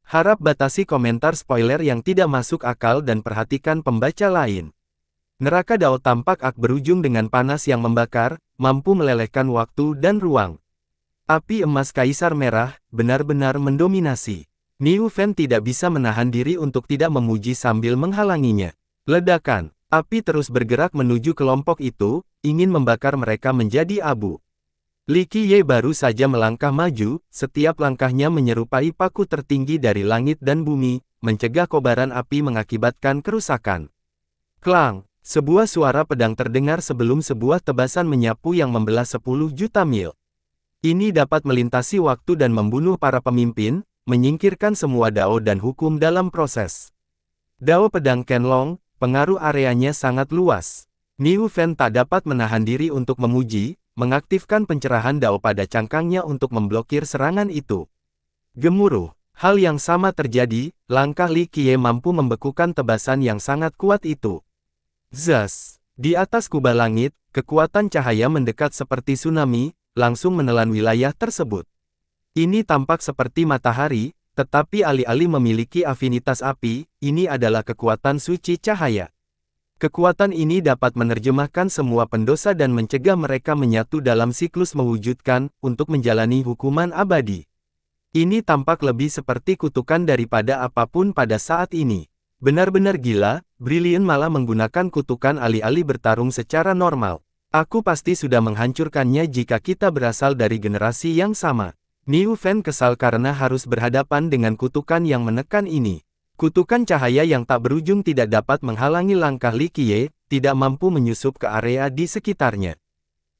Harap batasi komentar spoiler yang tidak masuk akal dan perhatikan pembaca lain. Neraka Dao tampak berujung dengan panas yang membakar, mampu melelehkan waktu dan ruang. Api emas Kaisar Merah benar-benar mendominasi. Niu Fen tidak bisa menahan diri untuk tidak memuji sambil menghalanginya. Ledakan, api terus bergerak menuju kelompok itu, ingin membakar mereka menjadi abu. Li Qiye baru saja melangkah maju, setiap langkahnya menyerupai paku tertinggi dari langit dan bumi, mencegah kobaran api mengakibatkan kerusakan. Klang! Sebuah suara pedang terdengar sebelum sebuah tebasan menyapu yang membelah 10 juta mil. Ini dapat melintasi waktu dan membunuh para pemimpin, menyingkirkan semua dao dan hukum dalam proses. Dao pedang Kenlong, pengaruh areanya sangat luas. Niu Fen tak dapat menahan diri untuk memuji, mengaktifkan pencerahan dao pada cangkangnya untuk memblokir serangan itu. Gemuruh, hal yang sama terjadi, langkah Li Qiye mampu membekukan tebasan yang sangat kuat itu. Zas! Di atas kubah langit, kekuatan cahaya mendekat seperti tsunami, langsung menelan wilayah tersebut. Ini tampak seperti matahari, tetapi alih-alih memiliki afinitas api, ini adalah kekuatan suci cahaya. Kekuatan ini dapat menerjemahkan semua pendosa dan mencegah mereka menyatu dalam siklus mewujudkan, untuk menjalani hukuman abadi. Ini tampak lebih seperti kutukan daripada apapun pada saat ini. Benar-benar gila, Brilliant malah menggunakan kutukan alih-alih bertarung secara normal. Aku pasti sudah menghancurkannya jika kita berasal dari generasi yang sama. Niu Fen kesal karena harus berhadapan dengan kutukan yang menekan ini. Kutukan cahaya yang tak berujung tidak dapat menghalangi langkah Li Qiye, tidak mampu menyusup ke area di sekitarnya.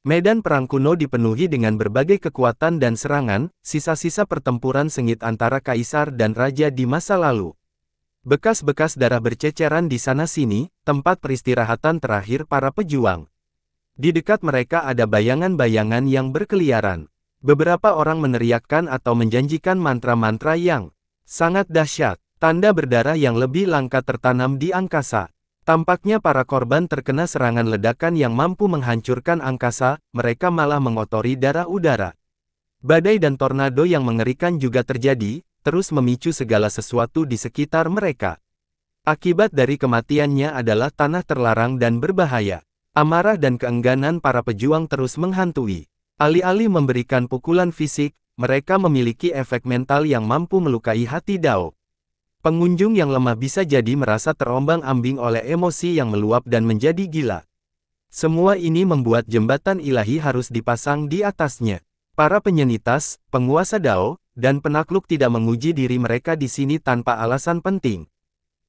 Medan perang kuno dipenuhi dengan berbagai kekuatan dan serangan, sisa-sisa pertempuran sengit antara kaisar dan raja di masa lalu. Bekas-bekas darah berceceran di sana-sini, tempat peristirahatan terakhir para pejuang. Di dekat mereka ada bayangan-bayangan yang berkeliaran. Beberapa orang meneriakkan atau menjanjikan mantra-mantra yang sangat dahsyat. Tanda berdarah yang lebih langka tertanam di angkasa. Tampaknya para korban terkena serangan ledakan yang mampu menghancurkan angkasa, mereka malah mengotori darah udara. Badai dan tornado yang mengerikan juga terjadi, terus memicu segala sesuatu di sekitar mereka. Akibat dari kematiannya adalah tanah terlarang dan berbahaya. Amarah dan keengganan para pejuang terus menghantui. Alih-alih memberikan pukulan fisik, mereka memiliki efek mental yang mampu melukai hati Dao. Pengunjung yang lemah bisa jadi merasa terombang-ambing oleh emosi yang meluap dan menjadi gila. Semua ini membuat jembatan ilahi harus dipasang di atasnya. Para penyenitas, penguasa Dao, dan penakluk tidak menguji diri mereka di sini tanpa alasan penting.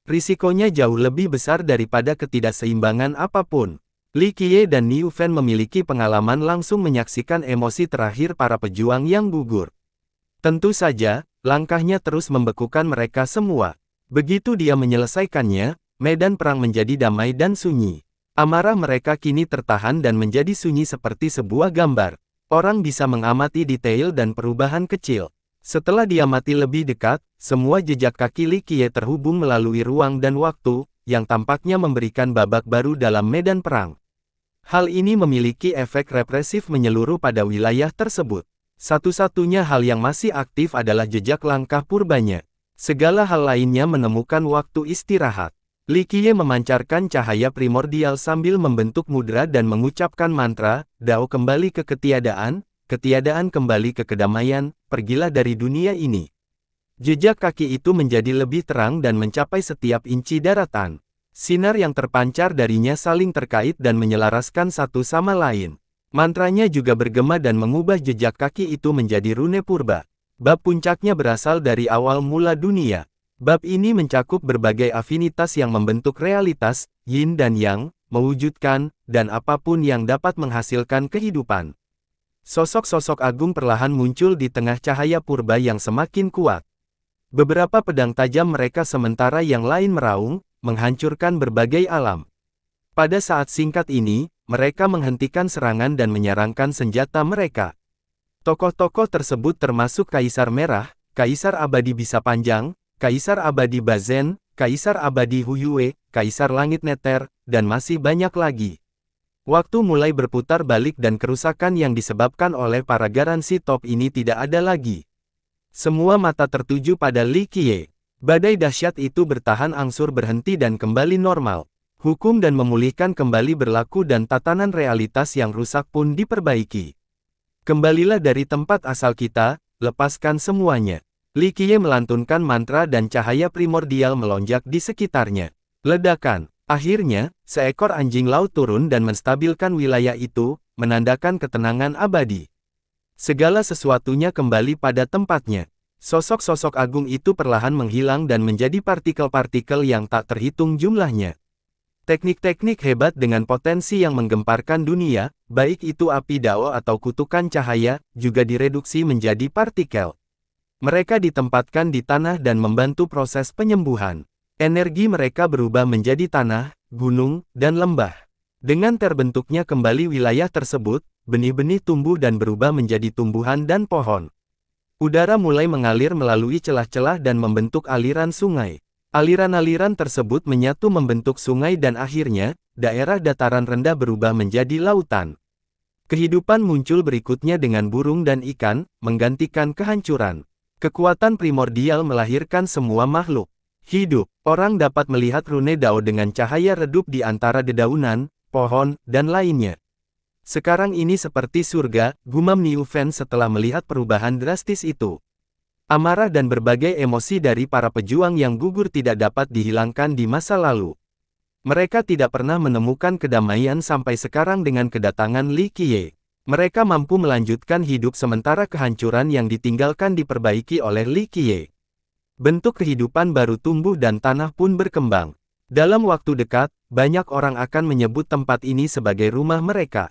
Risikonya jauh lebih besar daripada ketidakseimbangan apapun. Li Qiye dan Niu Fen memiliki pengalaman langsung menyaksikan emosi terakhir para pejuang yang gugur. Tentu saja, langkahnya terus membekukan mereka semua. Begitu dia menyelesaikannya, medan perang menjadi damai dan sunyi. Amarah mereka kini tertahan dan menjadi sunyi seperti sebuah gambar. Orang bisa mengamati detail dan perubahan kecil. Setelah diamati lebih dekat, semua jejak kaki Li Qiye terhubung melalui ruang dan waktu, yang tampaknya memberikan babak baru dalam medan perang. Hal ini memiliki efek represif menyeluruh pada wilayah tersebut. Satu-satunya hal yang masih aktif adalah jejak langkah purbanya. Segala hal lainnya menemukan waktu istirahat. Li Qiye memancarkan cahaya primordial sambil membentuk mudra dan mengucapkan mantra, Dao kembali ke ketiadaan, ketiadaan kembali ke kedamaian, pergilah dari dunia ini. Jejak kaki itu menjadi lebih terang dan mencapai setiap inci daratan. Sinar yang terpancar darinya saling terkait dan menyelaraskan satu sama lain. Mantranya juga bergema dan mengubah jejak kaki itu menjadi rune purba. Bab puncaknya berasal dari awal mula dunia. Bab ini mencakup berbagai afinitas yang membentuk realitas, yin dan yang, mewujudkan, dan apapun yang dapat menghasilkan kehidupan. Sosok-sosok agung perlahan muncul di tengah cahaya purba yang semakin kuat. Beberapa pedang tajam mereka sementara yang lain meraung, menghancurkan berbagai alam. Pada saat singkat ini, mereka menghentikan serangan dan menyerangkan senjata mereka. Tokoh-tokoh tersebut termasuk Kaisar Merah, Kaisar Abadi Bisa Panjang, Kaisar Abadi Bazen, Kaisar Abadi Huyue, Kaisar Langit Neter, dan masih banyak lagi. Waktu mulai berputar balik dan kerusakan yang disebabkan oleh para garansi top ini tidak ada lagi. Semua mata tertuju pada Li Qiye. Badai dahsyat itu bertahan angsur berhenti dan kembali normal. Hukum dan memulihkan kembali berlaku dan tatanan realitas yang rusak pun diperbaiki. Kembalilah dari tempat asal kita, lepaskan semuanya. Li Qiye melantunkan mantra dan cahaya primordial melonjak di sekitarnya. Ledakan. Akhirnya, seekor anjing laut turun dan menstabilkan wilayah itu, menandakan ketenangan abadi. Segala sesuatunya kembali pada tempatnya. Sosok-sosok agung itu perlahan menghilang dan menjadi partikel-partikel yang tak terhitung jumlahnya. Teknik-teknik hebat dengan potensi yang menggemparkan dunia, baik itu api Dao atau kutukan cahaya, juga direduksi menjadi partikel. Mereka ditempatkan di tanah dan membantu proses penyembuhan. Energi mereka berubah menjadi tanah, gunung, dan lembah. Dengan terbentuknya kembali wilayah tersebut, benih-benih tumbuh dan berubah menjadi tumbuhan dan pohon. Udara mulai mengalir melalui celah-celah dan membentuk aliran sungai. Aliran-aliran tersebut menyatu membentuk sungai dan akhirnya, daerah dataran rendah berubah menjadi lautan. Kehidupan muncul berikutnya dengan burung dan ikan, menggantikan kehancuran. Kekuatan primordial melahirkan semua makhluk hidup. Orang dapat melihat rune Dao dengan cahaya redup di antara dedaunan, pohon, dan lainnya. Sekarang ini seperti surga, gumam Niu Fen setelah melihat perubahan drastis itu. Amarah dan berbagai emosi dari para pejuang yang gugur tidak dapat dihilangkan di masa lalu. Mereka tidak pernah menemukan kedamaian sampai sekarang dengan kedatangan Li Qiye. Mereka mampu melanjutkan hidup sementara kehancuran yang ditinggalkan diperbaiki oleh Li Qiye. Bentuk kehidupan baru tumbuh dan tanah pun berkembang. Dalam waktu dekat, banyak orang akan menyebut tempat ini sebagai rumah mereka.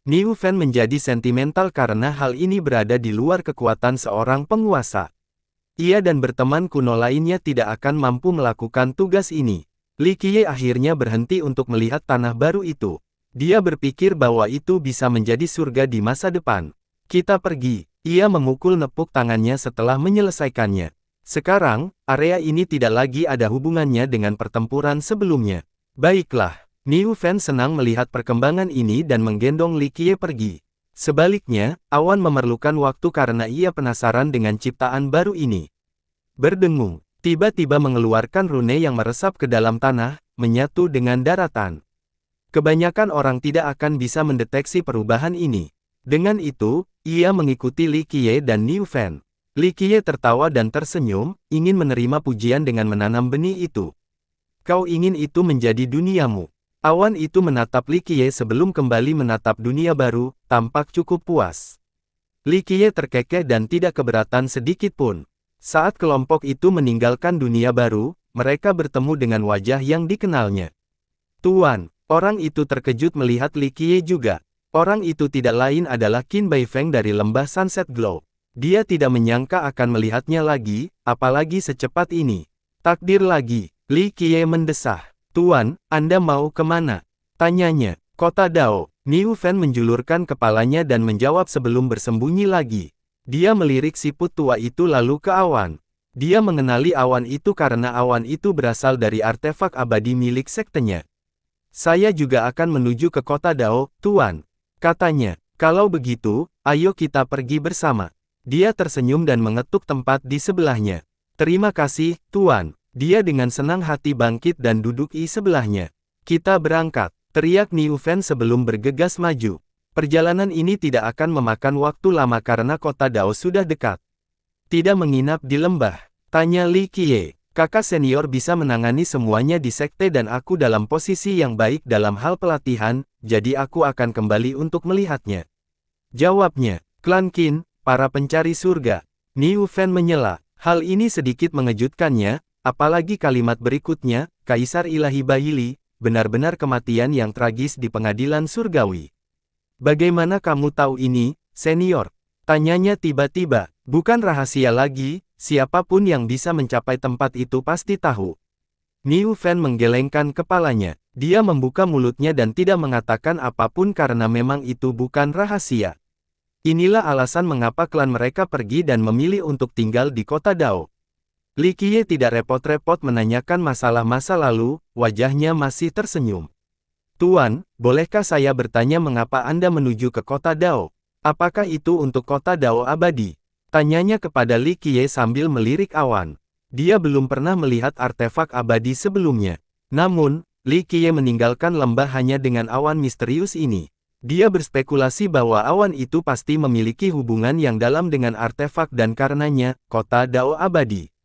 Niu Fen menjadi sentimental karena hal ini berada di luar kekuatan seorang penguasa. Ia dan berteman kuno lainnya tidak akan mampu melakukan tugas ini. Li Qiye akhirnya berhenti untuk melihat tanah baru itu. Dia berpikir bahwa itu bisa menjadi surga di masa depan. Kita pergi. Ia memukul nepuk tangannya setelah menyelesaikannya. Sekarang, area ini tidak lagi ada hubungannya dengan pertempuran sebelumnya. Baiklah. Niu Fen senang melihat perkembangan ini dan menggendong Li Qiye pergi. Sebaliknya, Awan memerlukan waktu karena ia penasaran dengan ciptaan baru ini. Berdengung, tiba-tiba mengeluarkan rune yang meresap ke dalam tanah, menyatu dengan daratan. Kebanyakan orang tidak akan bisa mendeteksi perubahan ini. Dengan itu, ia mengikuti Li Qiye dan Niu Fen. Li Qiye tertawa dan tersenyum, ingin menerima pujian dengan menanam benih itu. Kau ingin itu menjadi duniamu. Awan itu menatap Li Qiye sebelum kembali menatap dunia baru, tampak cukup puas. Li Qiye terkekeh dan tidak keberatan sedikit pun. Saat kelompok itu meninggalkan dunia baru, mereka bertemu dengan wajah yang dikenalnya. Tuan, orang itu terkejut melihat Li Qiye juga. Orang itu tidak lain adalah Qin Baifeng dari lembah Sunset Glow. Dia tidak menyangka akan melihatnya lagi, apalagi secepat ini. Takdir lagi, Li Qiye mendesah. Tuan, Anda mau kemana? Tanyanya. Kota Dao. Niu Fan menjulurkan kepalanya dan menjawab sebelum bersembunyi lagi. Dia melirik siput tua itu lalu ke awan. Dia mengenali awan itu karena awan itu berasal dari artefak abadi milik sektenya. Saya juga akan menuju ke kota Dao, Tuan. Katanya. Kalau begitu, ayo kita pergi bersama. Dia tersenyum dan mengetuk tempat di sebelahnya. Terima kasih, Tuan. Dia dengan senang hati bangkit dan duduk di sebelahnya. Kita berangkat, teriak Niu Fan sebelum bergegas maju. Perjalanan ini tidak akan memakan waktu lama karena kota Dao sudah dekat. Tidak menginap di lembah, tanya Li Qiye. Kakak senior bisa menangani semuanya di sekte dan aku dalam posisi yang baik dalam hal pelatihan, jadi aku akan kembali untuk melihatnya. Jawabnya, klan Qin, para pencari surga. Niu Fan menyela. Hal ini sedikit mengejutkannya, apalagi kalimat berikutnya, Kaisar Ilahi Baili, benar-benar kematian yang tragis di pengadilan surgawi. Bagaimana kamu tahu ini, senior? Tanyanya tiba-tiba. Bukan rahasia lagi, siapapun yang bisa mencapai tempat itu pasti tahu. Niu Fan menggelengkan kepalanya. Dia membuka mulutnya dan tidak mengatakan apapun karena memang itu bukan rahasia. Inilah alasan mengapa klan mereka pergi dan memilih untuk tinggal di kota Dao. Li Qiye tidak repot-repot menanyakan masalah masa lalu, wajahnya masih tersenyum. Tuan, bolehkah saya bertanya mengapa Anda menuju ke kota Dao? Apakah itu untuk kota Dao abadi? Tanyanya kepada Li Qiye sambil melirik awan. Dia belum pernah melihat artefak abadi sebelumnya. Namun, Li Qiye meninggalkan lembah hanya dengan awan misterius ini. Dia berspekulasi bahwa awan itu pasti memiliki hubungan yang dalam dengan artefak dan karenanya, kota Dao abadi.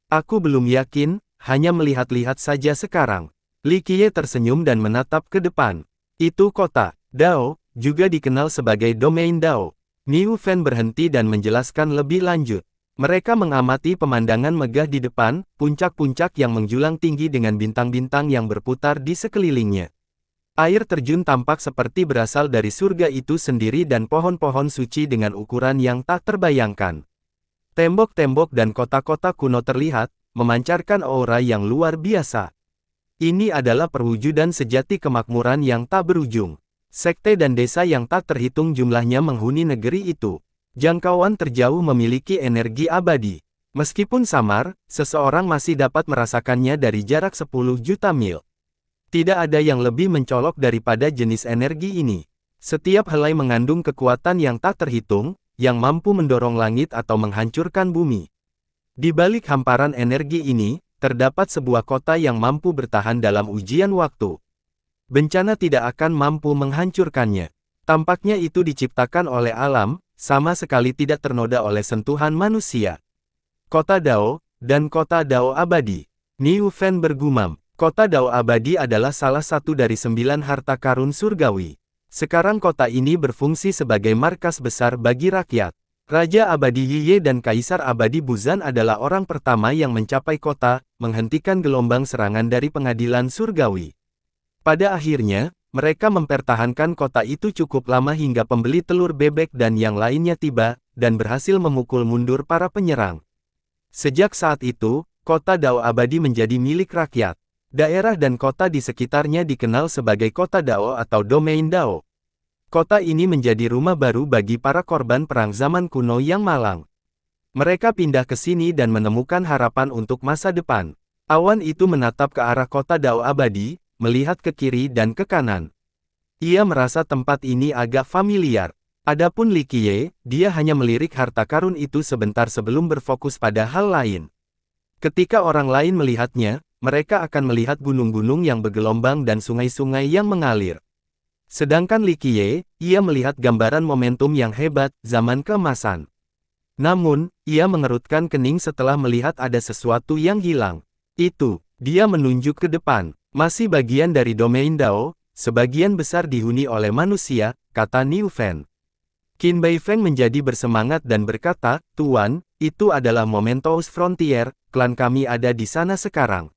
Aku belum yakin, hanya melihat-lihat saja sekarang. Li Qiye tersenyum dan menatap ke depan. Itu kota Dao, juga dikenal sebagai domain Dao. Niu Fan berhenti dan menjelaskan lebih lanjut. Mereka mengamati pemandangan megah di depan, puncak-puncak yang menjulang tinggi dengan bintang-bintang yang berputar di sekelilingnya. Air terjun tampak seperti berasal dari surga itu sendiri dan pohon-pohon suci dengan ukuran yang tak terbayangkan. Tembok-tembok dan kota-kota kuno terlihat, memancarkan aura yang luar biasa. Ini adalah perwujudan sejati kemakmuran yang tak berujung. Sekte dan desa yang tak terhitung jumlahnya menghuni negeri itu. Jangkauan terjauh memiliki energi abadi. Meskipun samar, seseorang masih dapat merasakannya dari jarak 10 juta mil. Tidak ada yang lebih mencolok daripada jenis energi ini. Setiap helai mengandung kekuatan yang tak terhitung, yang mampu mendorong langit atau menghancurkan bumi. Di balik hamparan energi ini, terdapat sebuah kota yang mampu bertahan dalam ujian waktu. Bencana tidak akan mampu menghancurkannya. Tampaknya itu diciptakan oleh alam, sama sekali tidak ternoda oleh sentuhan manusia. Kota Dao, dan kota Dao abadi. Niu Fan bergumam, kota Dao abadi adalah salah satu dari 9 harta karun surgawi. Sekarang kota ini berfungsi sebagai markas besar bagi rakyat. Raja abadi Yiye dan Kaisar abadi Buzan adalah orang pertama yang mencapai kota, menghentikan gelombang serangan dari pengadilan surgawi. Pada akhirnya, mereka mempertahankan kota itu cukup lama hingga pembeli telur bebek dan yang lainnya tiba, dan berhasil memukul mundur para penyerang. Sejak saat itu, kota Dao abadi menjadi milik rakyat. Daerah dan kota di sekitarnya dikenal sebagai kota Dao atau domain Dao. Kota ini menjadi rumah baru bagi para korban perang zaman kuno yang malang. Mereka pindah ke sini dan menemukan harapan untuk masa depan. Awan itu menatap ke arah kota Dao abadi, melihat ke kiri dan ke kanan. Ia merasa tempat ini agak familiar. Adapun Li Qiye, dia hanya melirik harta karun itu sebentar sebelum berfokus pada hal lain. Ketika orang lain melihatnya, mereka akan melihat gunung-gunung yang bergelombang dan sungai-sungai yang mengalir. Sedangkan Li Qiye, ia melihat gambaran momentum yang hebat, zaman keemasan. Namun, ia mengerutkan kening setelah melihat ada sesuatu yang hilang. Itu, dia menunjuk ke depan. Masih bagian dari domain Dao, sebagian besar dihuni oleh manusia, kata Niu Fan. Qin Beifeng menjadi bersemangat dan berkata, Tuan, itu adalah Mementos Frontier, klan kami ada di sana sekarang.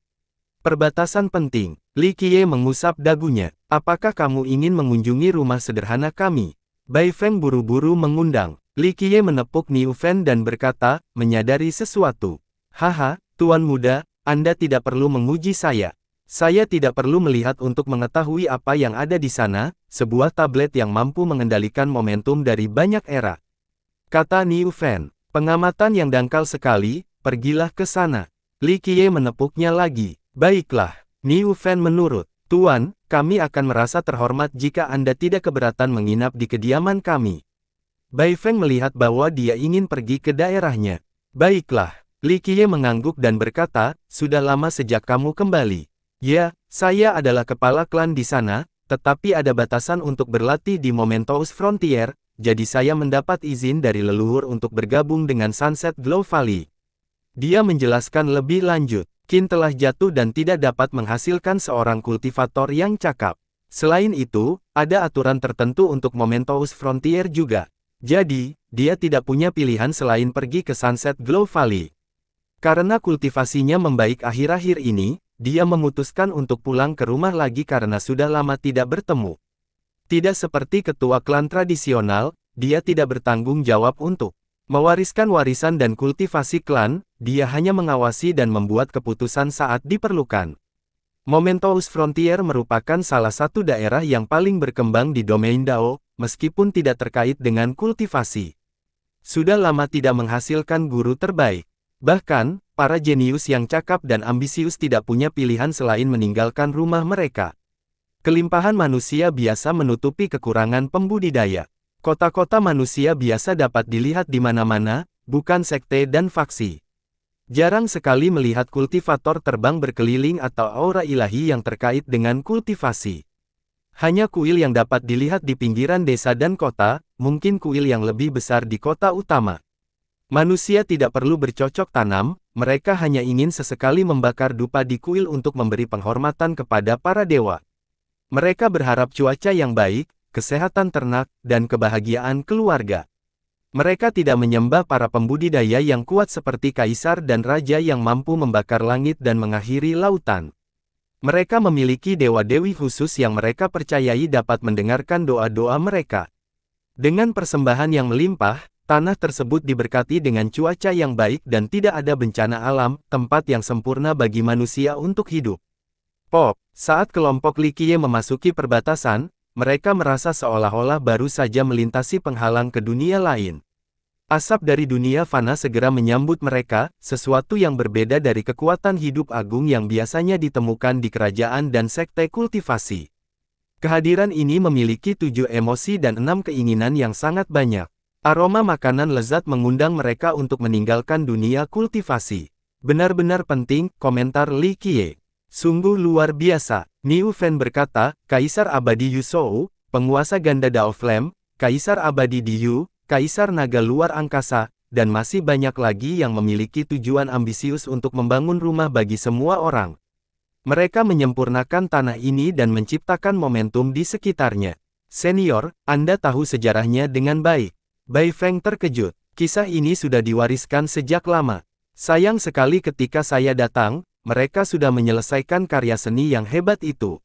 Perbatasan penting. Li Qiye mengusap dagunya. Apakah kamu ingin mengunjungi rumah sederhana kami? Beifeng buru-buru mengundang. Li Qiye menepuk Niu Fan dan berkata, menyadari sesuatu. Haha, Tuan muda, Anda tidak perlu menguji saya. Saya tidak perlu melihat untuk mengetahui apa yang ada di sana, sebuah tablet yang mampu mengendalikan momentum dari banyak era. Kata Niu Fen. Pengamatan yang dangkal sekali, pergilah ke sana. Li Qiye menepuknya lagi. Baiklah. Niu Fen menurut. Tuan, kami akan merasa terhormat jika Anda tidak keberatan menginap di kediaman kami. Bai Feng melihat bahwa dia ingin pergi ke daerahnya. Baiklah. Li Qiye mengangguk dan berkata, sudah lama sejak kamu kembali. Ya, saya adalah kepala klan di sana, tetapi ada batasan untuk berlatih di Momentous Frontier, jadi saya mendapat izin dari leluhur untuk bergabung dengan Sunset Glow Valley. Dia menjelaskan lebih lanjut, Qin telah jatuh dan tidak dapat menghasilkan seorang kultivator yang cakap. Selain itu, ada aturan tertentu untuk Momentous Frontier juga. Jadi, dia tidak punya pilihan selain pergi ke Sunset Glow Valley. Karena kultivasinya membaik akhir-akhir ini, dia memutuskan untuk pulang ke rumah lagi karena sudah lama tidak bertemu. Tidak seperti ketua klan tradisional, dia tidak bertanggung jawab untuk mewariskan warisan dan kultivasi klan, dia hanya mengawasi dan membuat keputusan saat diperlukan. Momentous Frontier merupakan salah satu daerah yang paling berkembang di domain Dao, meskipun tidak terkait dengan kultivasi. Sudah lama tidak menghasilkan guru terbaik. Bahkan, para jenius yang cakap dan ambisius tidak punya pilihan selain meninggalkan rumah mereka. Kelimpahan manusia biasa menutupi kekurangan pembudidaya. Kota-kota manusia biasa dapat dilihat di mana-mana, bukan sekte dan faksi. Jarang sekali melihat kultivator terbang berkeliling atau aura ilahi yang terkait dengan kultivasi. Hanya kuil yang dapat dilihat di pinggiran desa dan kota, mungkin kuil yang lebih besar di kota utama. Manusia tidak perlu bercocok tanam, mereka hanya ingin sesekali membakar dupa di kuil untuk memberi penghormatan kepada para dewa. Mereka berharap cuaca yang baik, kesehatan ternak, dan kebahagiaan keluarga. Mereka tidak menyembah para pembudidaya yang kuat seperti kaisar dan raja yang mampu membakar langit dan mengakhiri lautan. Mereka memiliki dewa-dewi khusus yang mereka percayai dapat mendengarkan doa-doa mereka. Dengan persembahan yang melimpah, tanah tersebut diberkati dengan cuaca yang baik dan tidak ada bencana alam, tempat yang sempurna bagi manusia untuk hidup. Saat kelompok Li Qiye memasuki perbatasan, mereka merasa seolah-olah baru saja melintasi penghalang ke dunia lain. Asap dari dunia fana segera menyambut mereka, sesuatu yang berbeda dari kekuatan hidup agung yang biasanya ditemukan di kerajaan dan sekte kultivasi. Kehadiran ini memiliki 7 emosi dan 6 keinginan yang sangat banyak. Aroma makanan lezat mengundang mereka untuk meninggalkan dunia kultivasi. Benar-benar penting, komentar Li Qiye. Sungguh luar biasa, Niu Fen berkata, Kaisar Abadi Yuzhou, penguasa ganda Dao Flame, Kaisar Abadi Diyu, Kaisar Naga Luar Angkasa, dan masih banyak lagi yang memiliki tujuan ambisius untuk membangun rumah bagi semua orang. Mereka menyempurnakan tanah ini dan menciptakan momentum di sekitarnya. Senior, Anda tahu sejarahnya dengan baik. Bai Feng terkejut. Kisah ini sudah diwariskan sejak lama. Sayang sekali ketika saya datang, mereka sudah menyelesaikan karya seni yang hebat itu.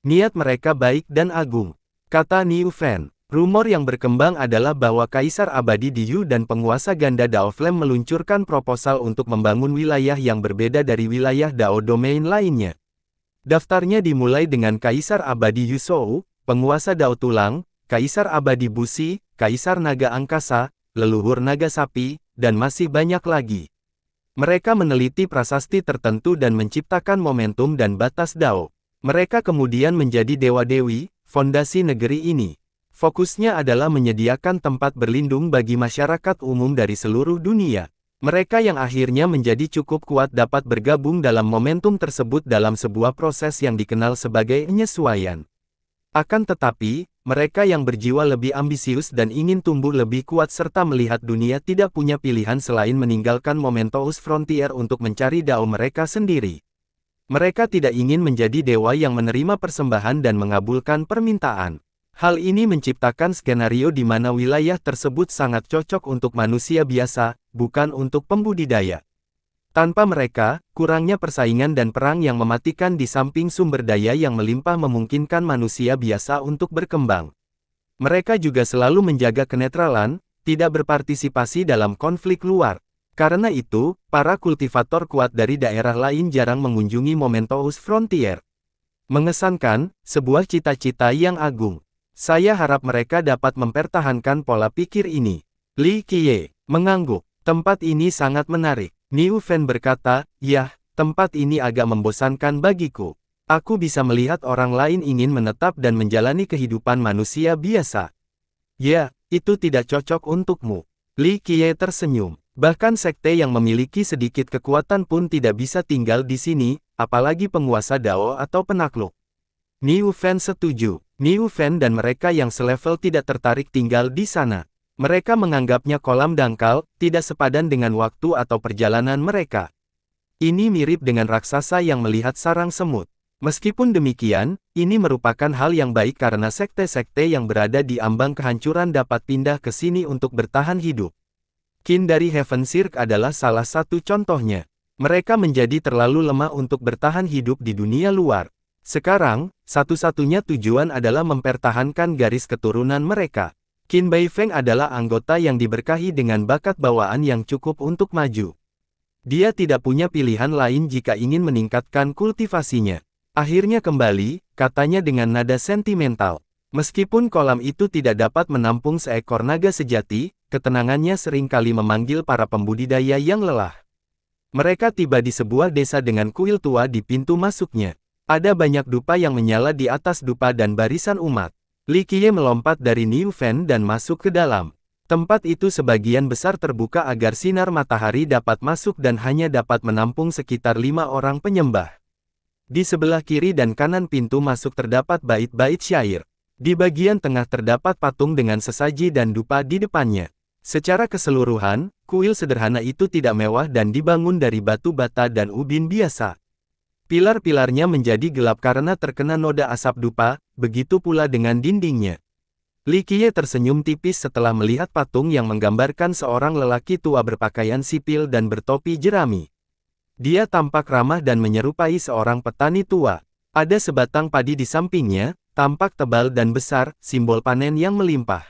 Niat mereka baik dan agung, kata Niu Fen. Rumor yang berkembang adalah bahwa Kaisar Abadi Diyu dan penguasa ganda Dao Flame meluncurkan proposal untuk membangun wilayah yang berbeda dari wilayah Dao Domain lainnya. Daftarnya dimulai dengan Kaisar Abadi Yuzhou, penguasa Dao Tulang, Kaisar Abadi Busi, Kaisar Naga Angkasa, leluhur naga sapi, dan masih banyak lagi. Mereka meneliti prasasti tertentu dan menciptakan momentum dan batas Dao. Mereka kemudian menjadi dewa-dewi, fondasi negeri ini. Fokusnya adalah menyediakan tempat berlindung bagi masyarakat umum dari seluruh dunia. Mereka yang akhirnya menjadi cukup kuat dapat bergabung dalam momentum tersebut dalam sebuah proses yang dikenal sebagai penyesuaian. Akan tetapi, mereka yang berjiwa lebih ambisius dan ingin tumbuh lebih kuat serta melihat dunia tidak punya pilihan selain meninggalkan Momentous Frontier untuk mencari Dao mereka sendiri. Mereka tidak ingin menjadi dewa yang menerima persembahan dan mengabulkan permintaan. Hal ini menciptakan skenario di mana wilayah tersebut sangat cocok untuk manusia biasa, bukan untuk pembudidaya. Tanpa mereka, kurangnya persaingan dan perang yang mematikan di samping sumber daya yang melimpah memungkinkan manusia biasa untuk berkembang. Mereka juga selalu menjaga kenetralan, tidak berpartisipasi dalam konflik luar. Karena itu, para kultivator kuat dari daerah lain jarang mengunjungi Mementos Frontier. Mengesankan, sebuah cita-cita yang agung. Saya harap mereka dapat mempertahankan pola pikir ini. Li Qiye mengangguk. Tempat ini sangat menarik. Niu Fen berkata, "Yah, tempat ini agak membosankan bagiku. Aku bisa melihat orang lain ingin menetap dan menjalani kehidupan manusia biasa." "Ya, itu tidak cocok untukmu." Li Qiye tersenyum. "Bahkan sekte yang memiliki sedikit kekuatan pun tidak bisa tinggal di sini, apalagi penguasa Dao atau penakluk." Niu Fen setuju. Niu Fen dan mereka yang selevel tidak tertarik tinggal di sana. Mereka menganggapnya kolam dangkal, tidak sepadan dengan waktu atau perjalanan mereka. Ini mirip dengan raksasa yang melihat sarang semut. Meskipun demikian, ini merupakan hal yang baik karena sekte-sekte yang berada di ambang kehancuran dapat pindah ke sini untuk bertahan hidup. Qin dari Heaven Cirque adalah salah satu contohnya. Mereka menjadi terlalu lemah untuk bertahan hidup di dunia luar. Sekarang, satu-satunya tujuan adalah mempertahankan garis keturunan mereka. Qin Beifeng adalah anggota yang diberkahi dengan bakat bawaan yang cukup untuk maju. Dia tidak punya pilihan lain jika ingin meningkatkan kultivasinya. Akhirnya kembali, katanya dengan nada sentimental. Meskipun kolam itu tidak dapat menampung seekor naga sejati, ketenangannya seringkali memanggil para pembudidaya yang lelah. Mereka tiba di sebuah desa dengan kuil tua di pintu masuknya. Ada banyak dupa yang menyala di atas dupa dan barisan umat. Li Qiye melompat dari Niu Fen dan masuk ke dalam. Tempat itu sebagian besar terbuka agar sinar matahari dapat masuk dan hanya dapat menampung sekitar 5 orang penyembah. Di sebelah kiri dan kanan pintu masuk terdapat bait-bait syair. Di bagian tengah terdapat patung dengan sesaji dan dupa di depannya. Secara keseluruhan, kuil sederhana itu tidak mewah dan dibangun dari batu bata dan ubin biasa. Pilar-pilarnya menjadi gelap karena terkena noda asap dupa, begitu pula dengan dindingnya. Li Qiye tersenyum tipis setelah melihat patung yang menggambarkan seorang lelaki tua berpakaian sipil dan bertopi jerami. Dia tampak ramah dan menyerupai seorang petani tua. Ada sebatang padi di sampingnya, tampak tebal dan besar, simbol panen yang melimpah.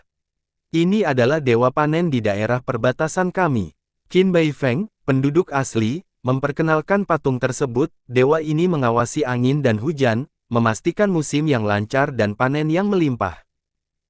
"Ini adalah dewa panen di daerah perbatasan kami." Qin Beifeng, penduduk asli, memperkenalkan patung tersebut. Dewa ini mengawasi angin dan hujan, memastikan musim yang lancar dan panen yang melimpah.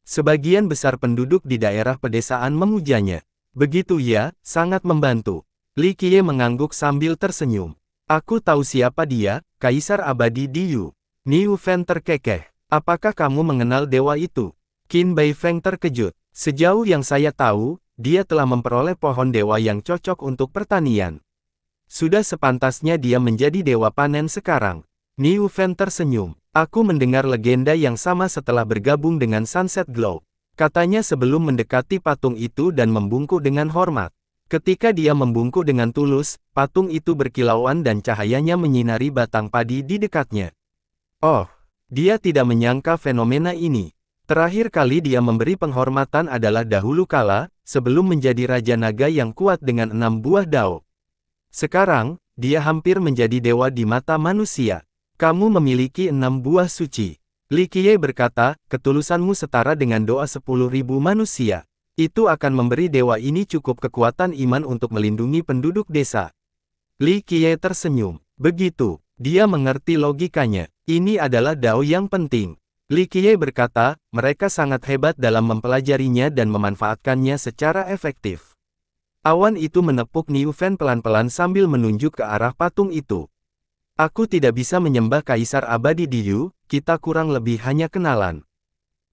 Sebagian besar penduduk di daerah pedesaan memujanya. Begitu ya, sangat membantu. Li Qiye mengangguk sambil tersenyum. "Aku tahu siapa dia, Kaisar Abadi Diyu." Niu Fen terkekeh. "Apakah kamu mengenal dewa itu?" Qin Beifeng terkejut. "Sejauh yang saya tahu, dia telah memperoleh pohon dewa yang cocok untuk pertanian. Sudah sepantasnya dia menjadi dewa panen sekarang." Niu Fen tersenyum. "Aku mendengar legenda yang sama setelah bergabung dengan Sunset Glow," katanya sebelum mendekati patung itu dan membungkuk dengan hormat. Ketika dia membungkuk dengan tulus, patung itu berkilauan dan cahayanya menyinari batang padi di dekatnya. Oh, dia tidak menyangka fenomena ini. Terakhir kali dia memberi penghormatan adalah dahulu kala, sebelum menjadi Raja Naga yang kuat dengan 6 buah dao. Sekarang, dia hampir menjadi dewa di mata manusia. "Kamu memiliki 6 buah suci." Li Qiye berkata, "Ketulusanmu setara dengan doa 10.000 manusia. Itu akan memberi dewa ini cukup kekuatan iman untuk melindungi penduduk desa." Li Qiye tersenyum. Begitu, dia mengerti logikanya. Ini adalah dao yang penting. Li Qiye berkata, mereka sangat hebat dalam mempelajarinya dan memanfaatkannya secara efektif. Awan itu menepuk Niu Fen pelan-pelan sambil menunjuk ke arah patung itu. "Aku tidak bisa menyembah Kaisar Abadi Diyu, kita kurang lebih hanya kenalan."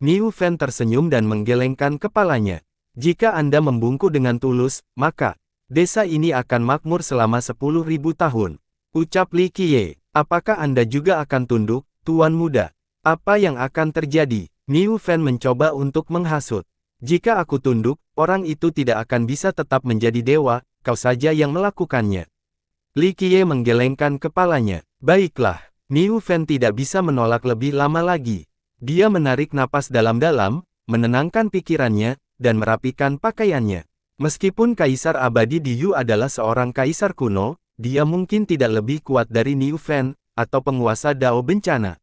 Niu Fen tersenyum dan menggelengkan kepalanya. "Jika Anda membungkuk dengan tulus, maka desa ini akan makmur selama 10.000 tahun." Ucap Li Qiye. "Apakah Anda juga akan tunduk, Tuan Muda?" "Apa yang akan terjadi?" Niu Fen mencoba untuk menghasut. "Jika aku tunduk, orang itu tidak akan bisa tetap menjadi dewa, kau saja yang melakukannya." Li Qiye menggelengkan kepalanya. "Baiklah." Niu Fen tidak bisa menolak lebih lama lagi. Dia menarik napas dalam-dalam, menenangkan pikirannya, dan merapikan pakaiannya. Meskipun Kaisar Abadi Diyu adalah seorang kaisar kuno, dia mungkin tidak lebih kuat dari Niu Fen, atau penguasa Dao bencana.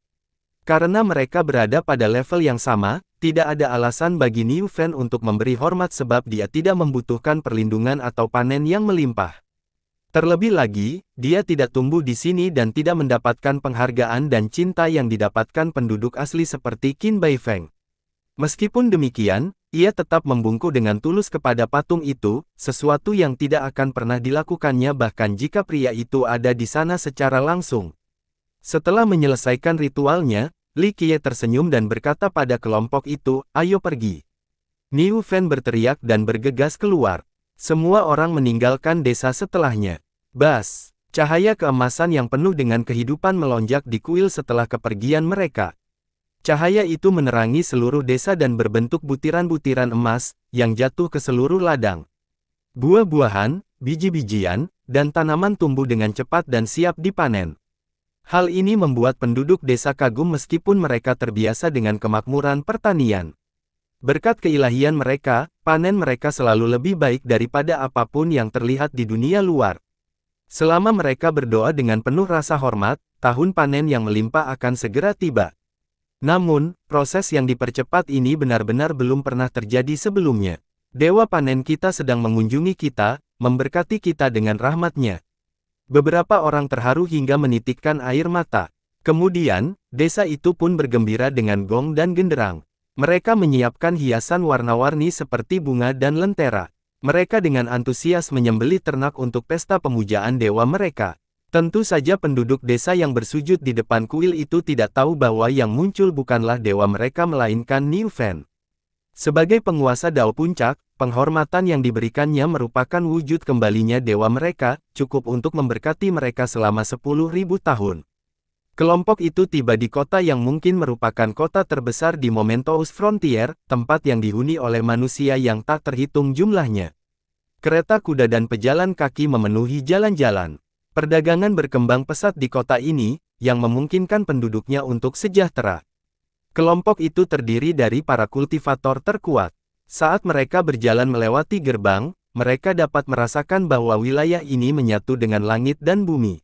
Karena mereka berada pada level yang sama, tidak ada alasan bagi Niu Fen untuk memberi hormat sebab dia tidak membutuhkan perlindungan atau panen yang melimpah. Terlebih lagi, dia tidak tumbuh di sini dan tidak mendapatkan penghargaan dan cinta yang didapatkan penduduk asli seperti Qin Baifeng. Meskipun demikian, ia tetap membungkuk dengan tulus kepada patung itu, sesuatu yang tidak akan pernah dilakukannya bahkan jika pria itu ada di sana secara langsung. Setelah menyelesaikan ritualnya, Li Qiye tersenyum dan berkata pada kelompok itu, "Ayo pergi." Niu Fen berteriak dan bergegas keluar. Semua orang meninggalkan desa setelahnya. Bas! Cahaya keemasan yang penuh dengan kehidupan melonjak di kuil setelah kepergian mereka. Cahaya itu menerangi seluruh desa dan berbentuk butiran-butiran emas, yang jatuh ke seluruh ladang. Buah-buahan, biji-bijian, dan tanaman tumbuh dengan cepat dan siap dipanen. Hal ini membuat penduduk desa kagum meskipun mereka terbiasa dengan kemakmuran pertanian. Berkat keilahian mereka, panen mereka selalu lebih baik daripada apapun yang terlihat di dunia luar. Selama mereka berdoa dengan penuh rasa hormat, tahun panen yang melimpah akan segera tiba. Namun, proses yang dipercepat ini benar-benar belum pernah terjadi sebelumnya. Dewa panen kita sedang mengunjungi kita, memberkati kita dengan rahmat-Nya. Beberapa orang terharu hingga menitikkan air mata. Kemudian, desa itu pun bergembira dengan gong dan genderang. Mereka menyiapkan hiasan warna-warni seperti bunga dan lentera. Mereka dengan antusias menyembelih ternak untuk pesta pemujaan dewa mereka. Tentu saja penduduk desa yang bersujud di depan kuil itu tidak tahu bahwa yang muncul bukanlah dewa mereka melainkan Niu Fen. Sebagai penguasa Dao Puncak, penghormatan yang diberikannya merupakan wujud kembalinya dewa mereka, cukup untuk memberkati mereka selama 10.000 tahun. Kelompok itu tiba di kota yang mungkin merupakan kota terbesar di Mementos Frontier, tempat yang dihuni oleh manusia yang tak terhitung jumlahnya. Kereta kuda dan pejalan kaki memenuhi jalan-jalan. Perdagangan berkembang pesat di kota ini, yang memungkinkan penduduknya untuk sejahtera. Kelompok itu terdiri dari para kultivator terkuat. Saat mereka berjalan melewati gerbang, mereka dapat merasakan bahwa wilayah ini menyatu dengan langit dan bumi.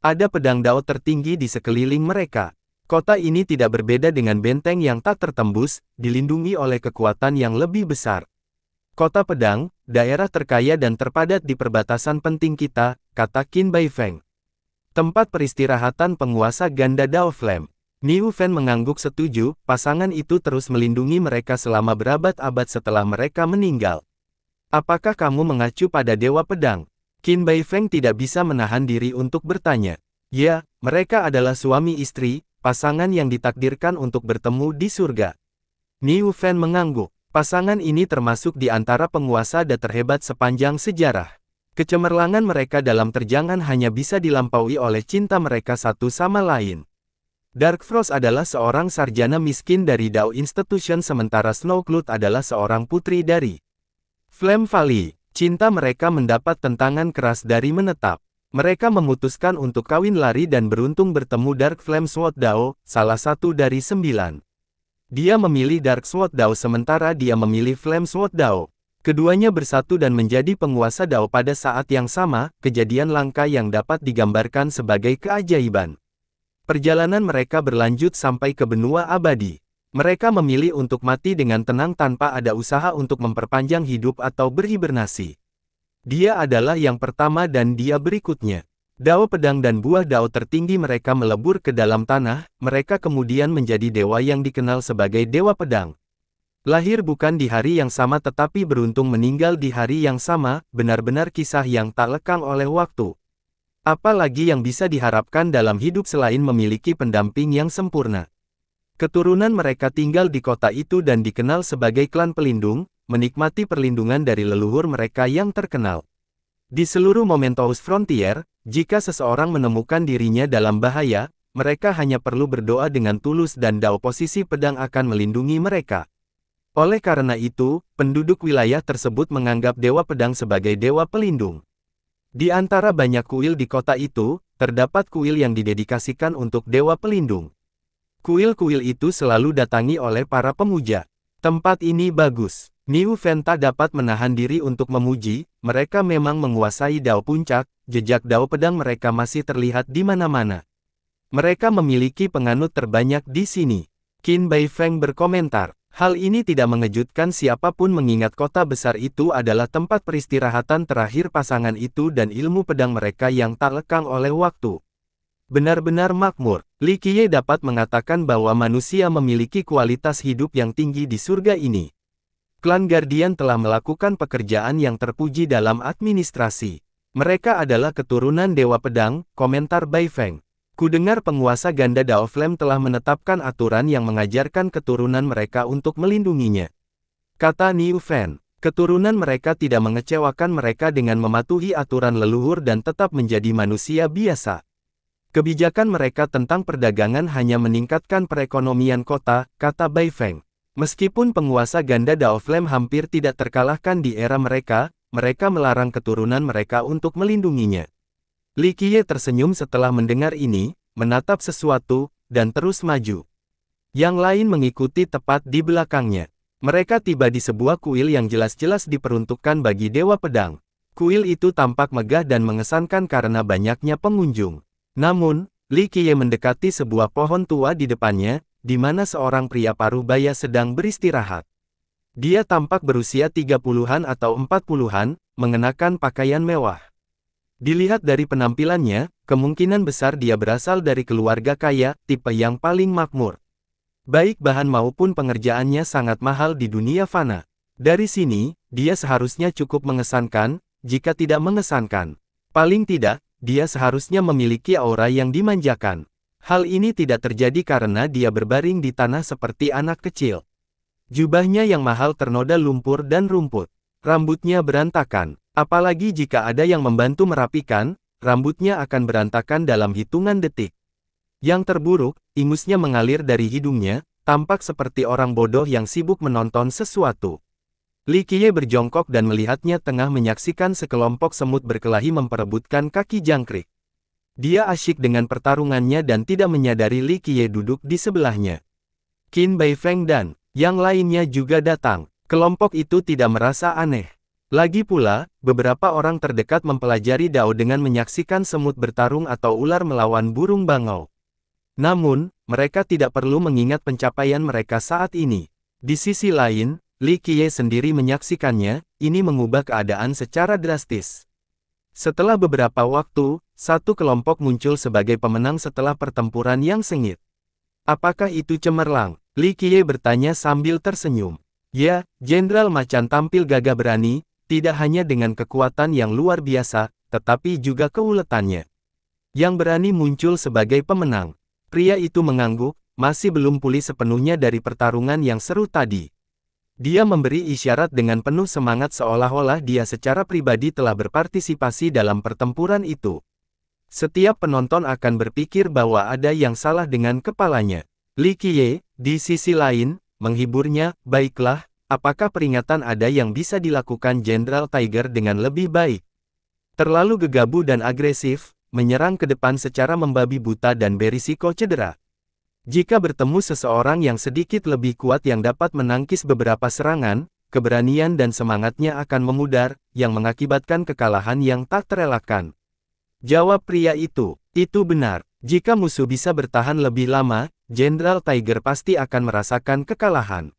Ada pedang Dao tertinggi di sekeliling mereka. Kota ini tidak berbeda dengan benteng yang tak tertembus, dilindungi oleh kekuatan yang lebih besar. Kota Pedang, daerah terkaya dan terpadat di perbatasan penting kita, kata Qin Baifeng. Tempat peristirahatan penguasa ganda Dao Flame. Niu Fen mengangguk setuju, pasangan itu terus melindungi mereka selama berabad-abad setelah mereka meninggal. Apakah kamu mengacu pada Dewa Pedang? Qin Baifeng tidak bisa menahan diri untuk bertanya. Ya, mereka adalah suami istri, pasangan yang ditakdirkan untuk bertemu di surga. Niu Fen mengangguk. Pasangan ini termasuk di antara penguasa Da terhebat sepanjang sejarah. Kecemerlangan mereka dalam terjangan hanya bisa dilampaui oleh cinta mereka satu sama lain. Dark Frost adalah seorang sarjana miskin dari Dao Institution sementara Snowcloud adalah seorang putri dari Flame Valley. Cinta mereka mendapat tentangan keras dari menetap. Mereka memutuskan untuk kawin lari dan beruntung bertemu Dark Flame Sword Dao, salah satu dari 9. Dia memilih Dark Sword Dao sementara dia memilih Flame Sword Dao. Keduanya bersatu dan menjadi penguasa Dao pada saat yang sama, kejadian langka yang dapat digambarkan sebagai keajaiban. Perjalanan mereka berlanjut sampai ke benua abadi. Mereka memilih untuk mati dengan tenang tanpa ada usaha untuk memperpanjang hidup atau berhibernasi. Dia adalah yang pertama dan dia berikutnya. Dao pedang dan buah Dao tertinggi mereka melebur ke dalam tanah, mereka kemudian menjadi dewa yang dikenal sebagai Dewa Pedang. Lahir bukan di hari yang sama tetapi beruntung meninggal di hari yang sama, benar-benar kisah yang tak lekang oleh waktu. Apalagi yang bisa diharapkan dalam hidup selain memiliki pendamping yang sempurna. Keturunan mereka tinggal di kota itu dan dikenal sebagai klan pelindung, menikmati perlindungan dari leluhur mereka yang terkenal. Di seluruh Mementos Frontier, jika seseorang menemukan dirinya dalam bahaya, mereka hanya perlu berdoa dengan tulus dan Dao posisi pedang akan melindungi mereka. Oleh karena itu, penduduk wilayah tersebut menganggap Dewa Pedang sebagai dewa pelindung. Di antara banyak kuil di kota itu, terdapat kuil yang didedikasikan untuk dewa pelindung. Kuil-kuil itu selalu datangi oleh para pemuja. Tempat ini bagus. Niu Fen tak dapat menahan diri untuk memuji, mereka memang menguasai Dao Puncak, jejak Dao Pedang mereka masih terlihat di mana-mana. Mereka memiliki penganut terbanyak di sini. Qin Baifeng berkomentar. Hal ini tidak mengejutkan siapapun mengingat kota besar itu adalah tempat peristirahatan terakhir pasangan itu dan ilmu pedang mereka yang tak lekang oleh waktu. Benar-benar makmur, Li Qiye dapat mengatakan bahwa manusia memiliki kualitas hidup yang tinggi di surga ini. Klan Guardian telah melakukan pekerjaan yang terpuji dalam administrasi. Mereka adalah keturunan Dewa Pedang, komentar Baifeng. Kudengar penguasa ganda Dao Flame telah menetapkan aturan yang mengajarkan keturunan mereka untuk melindunginya. Kata Niu Fan, keturunan mereka tidak mengecewakan mereka dengan mematuhi aturan leluhur dan tetap menjadi manusia biasa. Kebijakan mereka tentang perdagangan hanya meningkatkan perekonomian kota, kata Baifeng. Meskipun penguasa ganda Dao Flame hampir tidak terkalahkan di era mereka melarang keturunan mereka untuk melindunginya. Li Qiye tersenyum setelah mendengar ini, menatap sesuatu, dan terus maju. Yang lain mengikuti tepat di belakangnya. Mereka tiba di sebuah kuil yang jelas-jelas diperuntukkan bagi Dewa Pedang. Kuil itu tampak megah dan mengesankan karena banyaknya pengunjung. Namun, Li Qiye mendekati sebuah pohon tua di depannya, di mana seorang pria paruh baya sedang beristirahat. Dia tampak berusia 30-an atau 40-an, mengenakan pakaian mewah. Dilihat dari penampilannya, kemungkinan besar dia berasal dari keluarga kaya, tipe yang paling makmur. Baik bahan maupun pengerjaannya sangat mahal di dunia fana. Dari sini, dia seharusnya cukup mengesankan, jika tidak mengesankan. Paling tidak, dia seharusnya memiliki aura yang dimanjakan. Hal ini tidak terjadi karena dia berbaring di tanah seperti anak kecil. Jubahnya yang mahal ternoda lumpur dan rumput. Rambutnya berantakan. Apalagi jika ada yang membantu merapikan, rambutnya akan berantakan dalam hitungan detik. Yang terburuk, ingusnya mengalir dari hidungnya, tampak seperti orang bodoh yang sibuk menonton sesuatu. Li Qiye berjongkok dan melihatnya tengah menyaksikan sekelompok semut berkelahi memperebutkan kaki jangkrik. Dia asyik dengan pertarungannya dan tidak menyadari Li Qiye duduk di sebelahnya. Qin Baifeng dan yang lainnya juga datang. Kelompok itu tidak merasa aneh. Lagi pula, beberapa orang terdekat mempelajari Dao dengan menyaksikan semut bertarung atau ular melawan burung bangau. Namun, mereka tidak perlu mengingat pencapaian mereka saat ini. Di sisi lain, Li Qiye sendiri menyaksikannya, ini mengubah keadaan secara drastis. Setelah beberapa waktu, satu kelompok muncul sebagai pemenang setelah pertempuran yang sengit. Apakah itu cemerlang? Li Qiye bertanya sambil tersenyum. Ya, Jenderal Macan tampil gagah berani, tidak hanya dengan kekuatan yang luar biasa, tetapi juga keuletannya. Yang berani muncul sebagai pemenang. Pria itu mengangguk, masih belum pulih sepenuhnya dari pertarungan yang seru tadi. Dia memberi isyarat dengan penuh semangat seolah-olah dia secara pribadi telah berpartisipasi dalam pertempuran itu. Setiap penonton akan berpikir bahwa ada yang salah dengan kepalanya. Li Qiye, di sisi lain, menghiburnya, baiklah, apakah peringatan ada yang bisa dilakukan Jenderal Tiger dengan lebih baik? Terlalu gegabah dan agresif, menyerang ke depan secara membabi buta dan berisiko cedera. Jika bertemu seseorang yang sedikit lebih kuat yang dapat menangkis beberapa serangan, keberanian dan semangatnya akan memudar, yang mengakibatkan kekalahan yang tak terelakkan. Jawab pria itu benar. Jika musuh bisa bertahan lebih lama, Jenderal Tiger pasti akan merasakan kekalahan.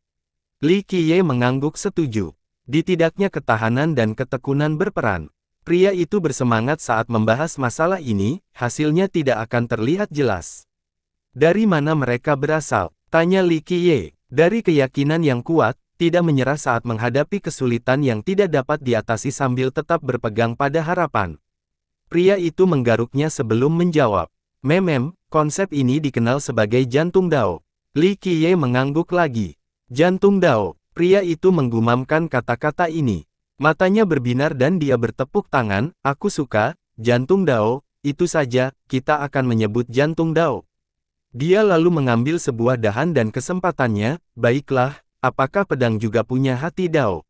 Li Qiye mengangguk setuju. Di tidaknya ketahanan dan ketekunan berperan. Pria itu bersemangat saat membahas masalah ini, hasilnya tidak akan terlihat jelas. Dari mana mereka berasal? Tanya Li Qiye. Dari keyakinan yang kuat, tidak menyerah saat menghadapi kesulitan yang tidak dapat diatasi sambil tetap berpegang pada harapan. Pria itu menggaruknya sebelum menjawab. Konsep ini dikenal sebagai jantung Dao. Li Qiye mengangguk lagi. Jantung Dao. Pria itu menggumamkan kata-kata ini. Matanya berbinar dan dia bertepuk tangan, aku suka, jantung Dao, itu saja, kita akan menyebut jantung Dao. Dia lalu mengambil sebuah dahan dan kesempatannya, baiklah, apakah pedang juga punya hati Dao?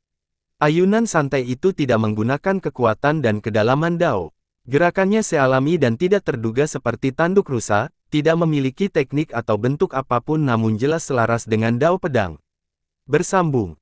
Ayunan santai itu tidak menggunakan kekuatan dan kedalaman Dao. Gerakannya sealami dan tidak terduga seperti tanduk rusa, tidak memiliki teknik atau bentuk apapun namun jelas selaras dengan Dao pedang. Bersambung,